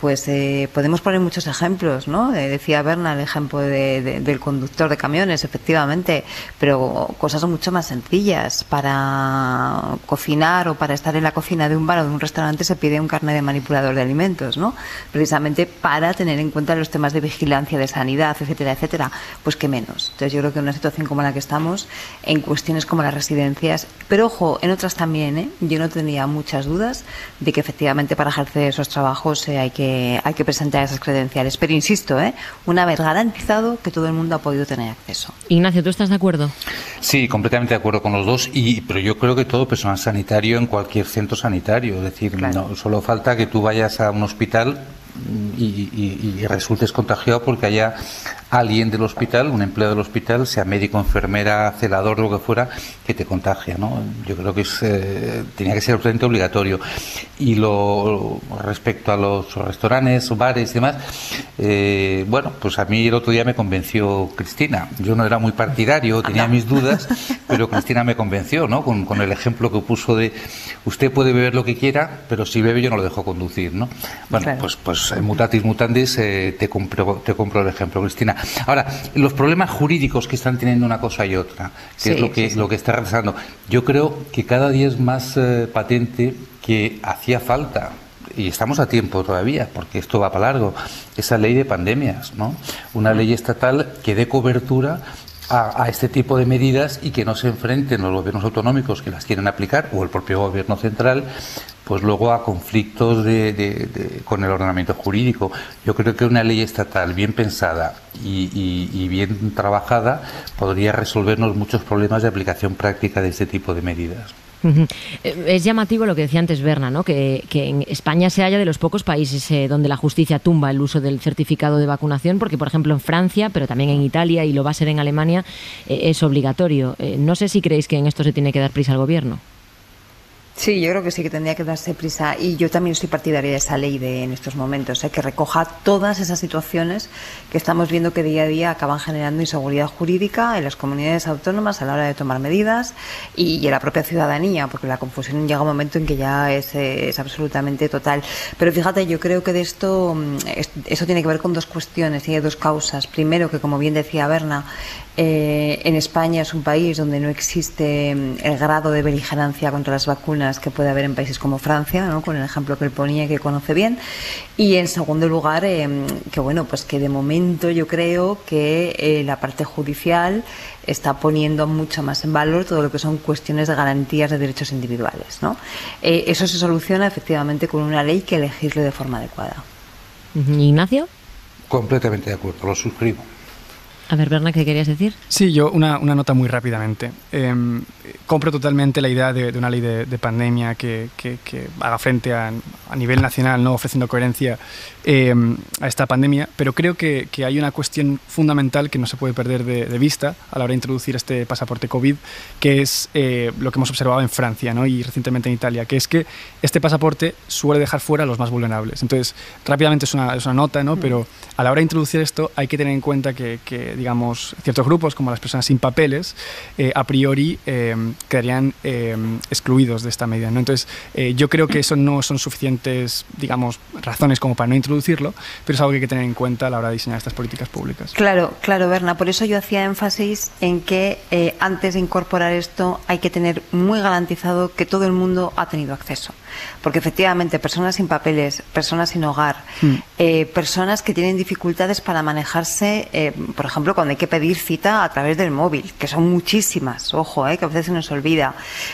pues podemos poner muchos ejemplos, ¿no? Decía Berna el ejemplo del conductor de camiones, efectivamente, pero cosas mucho más sencillas. Para cocinar o para estar en la cocina de un bar o de un restaurante se pide un carnet de manipulador de alimentos, ¿no? Precisamente para tener en cuenta los temas de vigilancia, de sanidad, etcétera, etcétera. Pues qué menos. Entonces yo creo que en una situación como la que estamos, en cuestiones como las residencias, pero ojo, en otras también, yo no tenía muchas dudas de que efectivamente para ejercer esos trabajos hay que presentar esas credenciales. Pero insisto, una vez garantizado que todo el mundo ha podido tener acceso. Ignacio, ¿tú estás de acuerdo? Sí, completamente de acuerdo con los dos, pero yo creo que todo personal sanitario en cualquier centro sanitario, es decir, claro, no solo falta que tú vayas a un hospital y resultes contagiado porque haya alguien del hospital, un empleado del hospital, sea médico, enfermera, celador, lo que fuera, que te contagia, ¿no? Yo creo que tenía que ser absolutamente obligatorio. Y respecto a los restaurantes, bares y demás, bueno, pues a mí el otro día me convenció Cristina. Yo no era muy partidario, tenía mis dudas, pero Cristina me convenció, ¿no? Con el ejemplo que puso de usted puede beber lo que quiera, pero si bebe yo no lo dejo conducir, ¿no? Bueno, claro. pues mutatis mutandis te compro el ejemplo, Cristina. Ahora, los problemas jurídicos que están teniendo una cosa y otra, que es lo que está retrasando, yo creo que cada día es más patente que hacía falta, y estamos a tiempo todavía, porque esto va para largo, esa ley de pandemias, ¿no? Una ley estatal que dé cobertura a este tipo de medidas y que no se enfrenten los gobiernos autonómicos que las quieren aplicar o el propio gobierno central, pues luego a conflictos con el ordenamiento jurídico. Yo creo que una ley estatal bien pensada y bien trabajada podría resolvernos muchos problemas de aplicación práctica de este tipo de medidas. Es llamativo lo que decía antes Berna, ¿no? Que en España se halla de los pocos países donde la justicia tumba el uso del certificado de vacunación, porque por ejemplo en Francia, pero también en Italia y lo va a ser en Alemania, es obligatorio. No sé si creéis que en esto se tiene que dar prisa al gobierno. Sí, yo creo que sí que tendría que darse prisa, y yo también soy partidaria de esa ley en estos momentos, que recoja todas esas situaciones que estamos viendo que día a día acaban generando inseguridad jurídica en las comunidades autónomas a la hora de tomar medidas y en la propia ciudadanía, porque la confusión llega a un momento en que ya es absolutamente total. Pero fíjate, yo creo que de esto tiene que ver con dos cuestiones y hay dos causas. Primero, que como bien decía Berna, en España es un país donde no existe el grado de beligerancia contra las vacunas que puede haber en países como Francia, ¿no? Con el ejemplo que él ponía y que conoce bien. Y en segundo lugar, que bueno, pues que de momento yo creo que la parte judicial está poniendo mucho más en valor todo lo que son cuestiones de garantías de derechos individuales, ¿no? Eso se soluciona efectivamente con una ley que legisle de forma adecuada. Ignacio. Completamente de acuerdo, lo suscribo. A ver, Berna, ¿qué querías decir? Sí, yo una nota muy rápidamente. Compro totalmente la idea de una ley de pandemia que haga frente a nivel nacional, ¿no? Ofreciendo coherencia a esta pandemia, pero creo que hay una cuestión fundamental que no se puede perder de vista a la hora de introducir este pasaporte COVID, que es lo que hemos observado en Francia, ¿no? Y recientemente en Italia, que es que este pasaporte suele dejar fuera a los más vulnerables. Entonces, rápidamente es una nota, ¿no? Pero a la hora de introducir esto hay que tener en cuenta que digamos, ciertos grupos, como las personas sin papeles, a priori quedarían excluidos de esta medida, ¿no? Entonces, yo creo que eso no son suficientes, digamos, razones como para no introducirlo, pero es algo que hay que tener en cuenta a la hora de diseñar estas políticas públicas. Claro, Berna, por eso yo hacía énfasis en que antes de incorporar esto hay que tener muy garantizado que todo el mundo ha tenido acceso. Porque efectivamente personas sin papeles, personas sin hogar, personas que tienen dificultades para manejarse, por ejemplo, cuando hay que pedir cita a través del móvil, que son muchísimas, ojo, que a veces se nos olvida,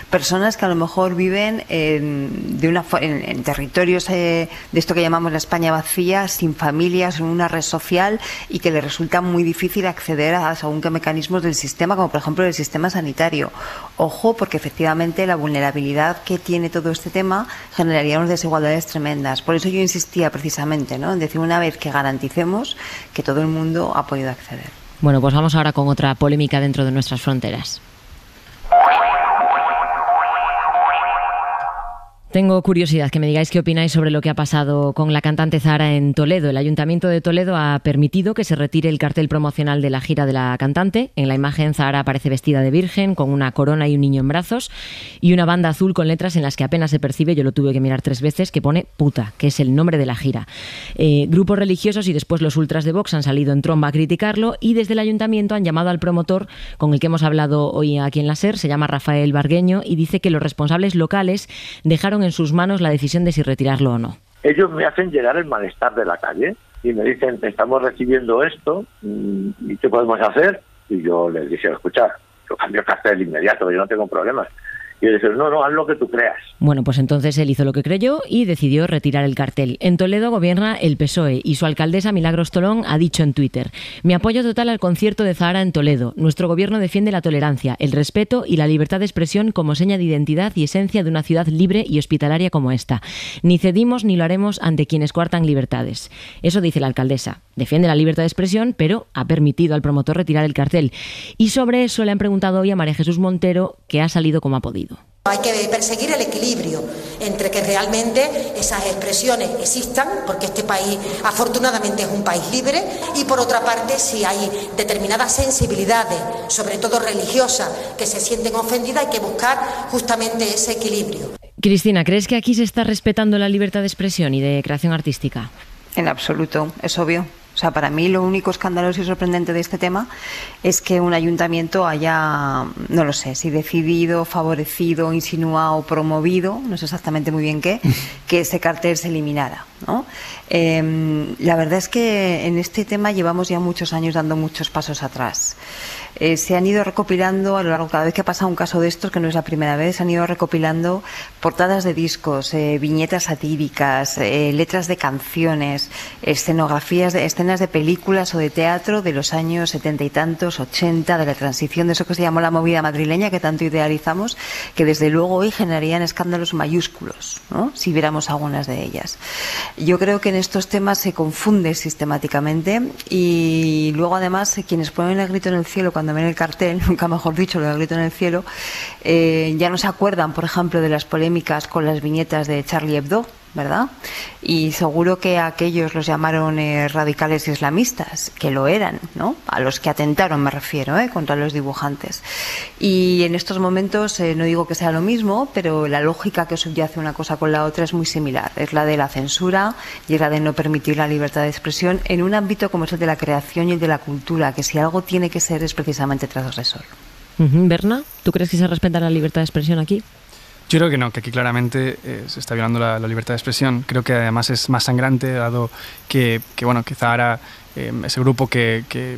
personas que a lo mejor viven en territorios de esto que llamamos la España vacía, sin familias, en una red social y que les resulta muy difícil acceder a según qué mecanismos del sistema, como por ejemplo el sistema sanitario. Ojo, porque efectivamente la vulnerabilidad que tiene todo este tema generaría unas desigualdades tremendas. Por eso yo insistía precisamente, ¿no?, en decir, una vez que garanticemos que todo el mundo ha podido acceder. Bueno, pues vamos ahora con otra polémica dentro de nuestras fronteras. Tengo curiosidad que me digáis qué opináis sobre lo que ha pasado con la cantante Zahara en Toledo. El Ayuntamiento de Toledo ha permitido que se retire el cartel promocional de la gira de la cantante. En la imagen Zahara aparece vestida de virgen, con una corona y un niño en brazos, y una banda azul con letras en las que apenas se percibe, yo lo tuve que mirar 3 veces, que pone puta, que es el nombre de la gira. Grupos religiosos y después los ultras de Vox han salido en tromba a criticarlo, y desde el Ayuntamiento han llamado al promotor con el que hemos hablado hoy aquí en la SER, se llama Rafael Bargueño, y dice que los responsables locales dejaron en sus manos la decisión de si retirarlo o no. Ellos me hacen llegar el malestar de la calle y me dicen, estamos recibiendo esto, ¿y qué podemos hacer? Y yo les dije, escuchar, yo cambio el cartel inmediato, yo no tengo problemas. Y ellos dicen, no, haz lo que tú creas. Bueno, pues entonces él hizo lo que creyó y decidió retirar el cartel. En Toledo gobierna el PSOE y su alcaldesa Milagros Tolón ha dicho en Twitter: mi apoyo total al concierto de Zahara en Toledo. Nuestro gobierno defiende la tolerancia, el respeto y la libertad de expresión como seña de identidad y esencia de una ciudad libre y hospitalaria como esta. Ni cedimos ni lo haremos ante quienes coartan libertades. Eso dice la alcaldesa. Defiende la libertad de expresión, pero ha permitido al promotor retirar el cartel. Y sobre eso le han preguntado hoy a María Jesús Montero, que ha salido como ha podido. Hay que perseguir el equilibrio entre que realmente esas expresiones existan, porque este país afortunadamente es un país libre, y por otra parte si hay determinadas sensibilidades, sobre todo religiosas, que se sienten ofendidas, hay que buscar justamente ese equilibrio. Cristina, ¿crees que aquí se está respetando la libertad de expresión y de creación artística? En absoluto, es obvio. O sea, para mí lo único escandaloso y sorprendente de este tema es que un ayuntamiento haya, no lo sé, si decidido, favorecido, insinuado, promovido, no sé exactamente muy bien qué, que ese cartel se eliminara, ¿no? La verdad es que en este tema llevamos ya muchos años dando muchos pasos atrás. Se han ido recopilando a lo largo, cada vez que ha pasado un caso de estos, que no es la primera vez, se han ido recopilando portadas de discos, viñetas satíricas, letras de canciones, escenografías, escenas de películas o de teatro de los años 70 y tantos, 80, de la transición, de eso que se llamó la movida madrileña, que tanto idealizamos, que desde luego hoy generarían escándalos mayúsculos, ¿no?, si viéramos algunas de ellas. Yo creo que en estos temas se confunde sistemáticamente, y luego además quienes ponen el grito en el cielo cuando ven el cartel, nunca mejor dicho, lo del grito en el cielo, ya no se acuerdan, por ejemplo, de las polémicas con las viñetas de Charlie Hebdo, ¿verdad? Y seguro que a aquellos los llamaron radicales islamistas, que lo eran, ¿no? A los que atentaron, me refiero, contra los dibujantes. Y en estos momentos, no digo que sea lo mismo, pero la lógica que subyace una cosa con la otra es muy similar. Es la de la censura y es la de no permitir la libertad de expresión en un ámbito como es el de la creación y el de la cultura, que si algo tiene que ser es precisamente transgresor. Berna, ¿tú crees que se respeta la libertad de expresión aquí? Yo creo que no, que aquí claramente se está violando la libertad de expresión. Creo que además es más sangrante, dado que Zahara, ese grupo que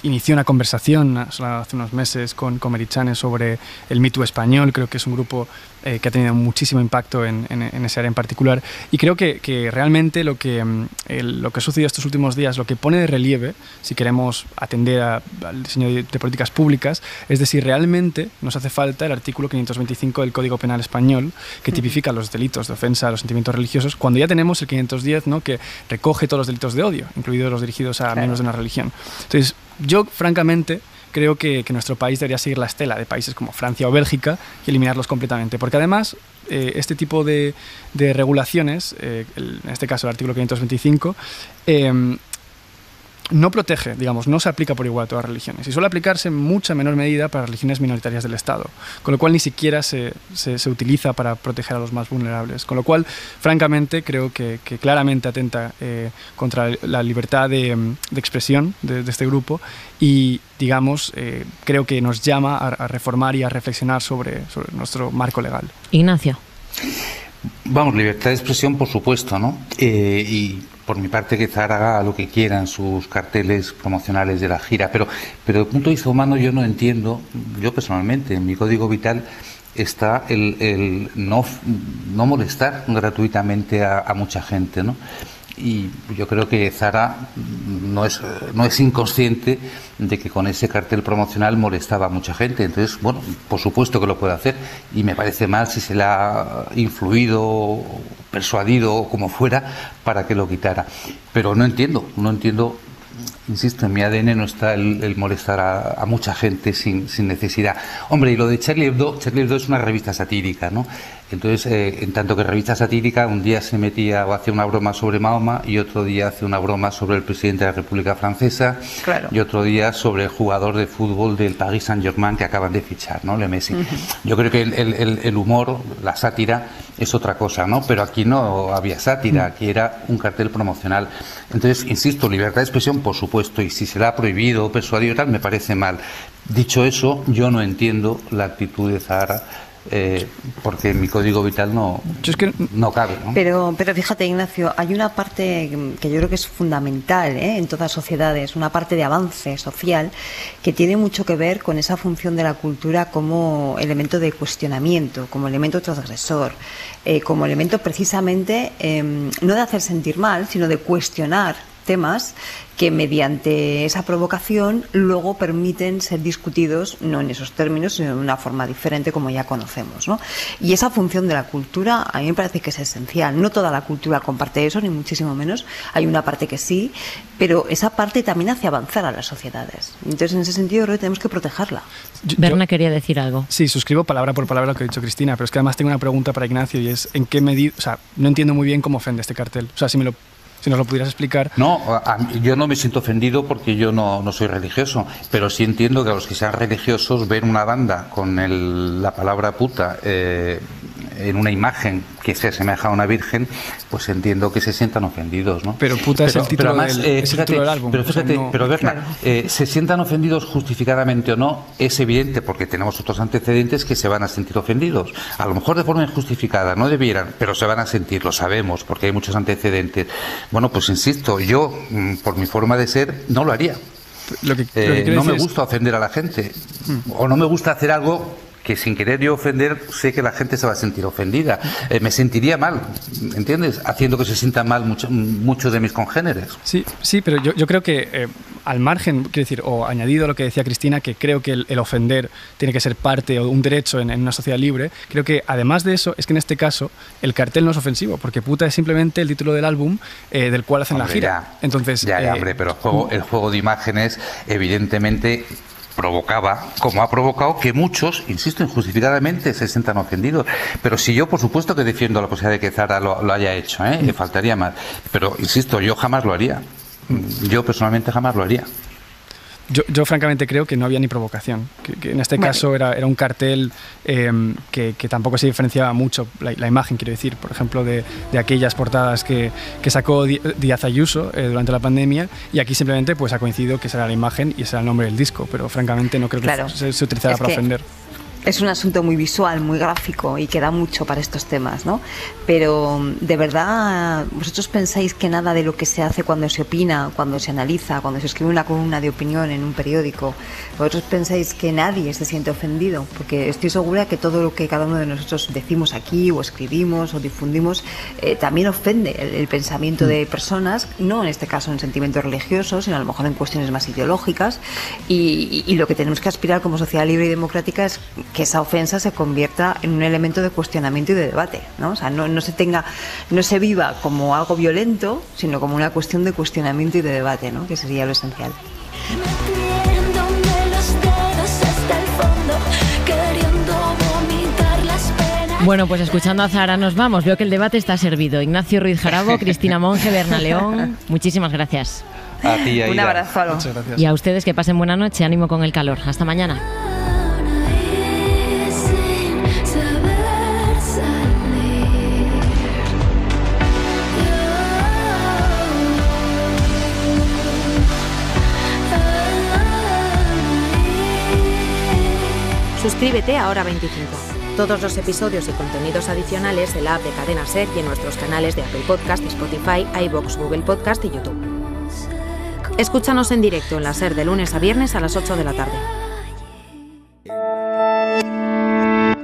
inició una conversación hace unos meses con Merichane sobre el Me Too español. Creo que es un grupo que ha tenido muchísimo impacto en ese área en particular, y creo que realmente lo que ha sucedido estos últimos días, lo que pone de relieve, si queremos atender al diseño de políticas públicas, es de si realmente nos hace falta el artículo 525 del Código Penal español, que tipifica los delitos de ofensa a los sentimientos religiosos, cuando ya tenemos el 510, ¿no?, que recoge todos los delitos de odio, incluidos los dirigidos a miembros de una religión. Entonces, yo francamente creo que nuestro país debería seguir la estela de países como Francia o Bélgica y eliminarlos completamente, porque además este tipo de regulaciones, en este caso el artículo 525, no protege, digamos, no se aplica por igual a todas las religiones, y suele aplicarse en mucha menor medida para religiones minoritarias del Estado, con lo cual ni siquiera se utiliza para proteger a los más vulnerables, con lo cual, francamente, creo que claramente atenta contra la libertad de expresión de este grupo, y, digamos, creo que nos llama a reformar y a reflexionar sobre nuestro marco legal. Ignacio. Vamos, libertad de expresión, por supuesto, ¿no? Y por mi parte, que Zahara haga lo que quiera en sus carteles promocionales de la gira, pero desde el punto de vista humano yo no entiendo, yo personalmente, en mi código vital está el no molestar gratuitamente a mucha gente, ¿no? Y yo creo que Zahara no es inconsciente de que con ese cartel promocional molestaba a mucha gente. Entonces, bueno, por supuesto que lo puede hacer, y me parece mal si se le ha influido, persuadido o como fuera para que lo quitara. Pero no entiendo, insisto, en mi ADN no está el molestar a mucha gente sin necesidad. Hombre, y lo de Charlie Hebdo es una revista satírica, ¿no? Entonces, en tanto que revista satírica, un día se metía o hacía una broma sobre Mahoma y otro día hace una broma sobre el presidente de la República Francesa, claro, y otro día sobre el jugador de fútbol del Paris Saint-Germain que acaban de fichar, ¿no? Le Messi. Yo creo que el humor, la sátira, es otra cosa, ¿no? Pero aquí no había sátira, aquí era un cartel promocional. Entonces, insisto, libertad de expresión, por supuesto, y si será prohibido o persuadido y tal, me parece mal. Dicho eso, yo no entiendo la actitud de Zahara, porque en mi código vital no cabe, ¿no? Pero fíjate, Ignacio, hay una parte que yo creo que es fundamental, en todas sociedades, una parte de avance social que tiene mucho que ver con esa función de la cultura como elemento de cuestionamiento, como elemento transgresor, como elemento precisamente no de hacer sentir mal, sino de cuestionar temas que mediante esa provocación luego permiten ser discutidos no en esos términos, sino de una forma diferente como ya conocemos, ¿no? Y esa función de la cultura a mí me parece que es esencial. No toda la cultura comparte eso, ni muchísimo menos. Hay una parte que sí, pero esa parte también hace avanzar a las sociedades. Entonces, en ese sentido, creo que tenemos que protegerla. Berna quería decir algo. Sí, suscribo palabra por palabra lo que ha dicho Cristina, pero es que además tengo una pregunta para Ignacio y es ¿en qué medida? O sea, no entiendo muy bien cómo ofende este cartel. O sea, si nos lo pudieras explicar. No, yo no me siento ofendido porque yo no soy religioso, pero sí entiendo que a los que sean religiosos ver una banda con la palabra puta en una imagen que se asemeja a una virgen, pues entiendo que se sientan ofendidos, ¿no? Pero puta es el título del álbum. Pero fíjate, Berna, claro, se sientan ofendidos justificadamente o no, es evidente porque tenemos otros antecedentes que se van a sentir ofendidos. A lo mejor de forma injustificada, no debieran, pero se van a sentir, lo sabemos, porque hay muchos antecedentes. Bueno, pues insisto, yo, por mi forma de ser, no lo haría. No me gusta ofender a la gente, o no me gusta hacer algo que sin querer yo ofender sé que la gente se va a sentir ofendida. Me sentiría mal, ¿entiendes? Haciendo que se sientan mal muchos de mis congéneres. Sí, pero yo creo que al margen, quiero decir, o añadido a lo que decía Cristina, que creo que el ofender tiene que ser parte o un derecho en una sociedad libre, creo que además de eso, es que en este caso el cartel no es ofensivo, porque puta es simplemente el título del álbum del cual hacen la gira. Entonces, hombre, pero el juego de imágenes evidentemente provocaba, como ha provocado que muchos, insisto, injustificadamente se sientan ofendidos. Pero si yo, por supuesto que defiendo la posibilidad de que Zahara lo haya hecho, le faltaría más. Pero, insisto, yo jamás lo haría. Yo personalmente jamás lo haría. Yo francamente creo que no había ni provocación, que en este caso era un cartel que tampoco se diferenciaba mucho la imagen, quiero decir, por ejemplo, de aquellas portadas que sacó Díaz Ayuso durante la pandemia, y aquí simplemente pues ha coincidido que será la imagen y será el nombre del disco, pero francamente no creo que se utilizara para ofender. Es un asunto muy visual, muy gráfico y que da mucho para estos temas, ¿no? Pero, ¿de verdad vosotros pensáis que nada de lo que se hace cuando se opina, cuando se analiza, cuando se escribe una columna de opinión en un periódico, vosotros pensáis que nadie se siente ofendido? Porque estoy segura que todo lo que cada uno de nosotros decimos aquí o escribimos o difundimos también ofende el pensamiento de personas, no en este caso en sentimientos religiosos, sino a lo mejor en cuestiones más ideológicas, y lo que tenemos que aspirar como sociedad libre y democrática es que esa ofensa se convierta en un elemento de cuestionamiento y de debate, ¿no? O sea, no se viva como algo violento, sino como una cuestión de cuestionamiento y de debate, ¿no? Que sería lo esencial. Bueno, pues escuchando a Zahara nos vamos. Veo que el debate está servido. Ignacio Ruiz Jarabo, Cristina Monge, Berna León, muchísimas gracias. A ti, Aida. Un abrazo. Muchas gracias. Y a ustedes que pasen buena noche, ánimo con el calor. Hasta mañana. Suscríbete a Hora 25. Todos los episodios y contenidos adicionales de la app de Cadena SER y en nuestros canales de Apple Podcast, Spotify, iVoox, Google Podcast y YouTube. Escúchanos en directo en la SER de lunes a viernes a las 8 de la tarde.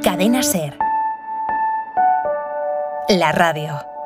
Cadena SER. La radio.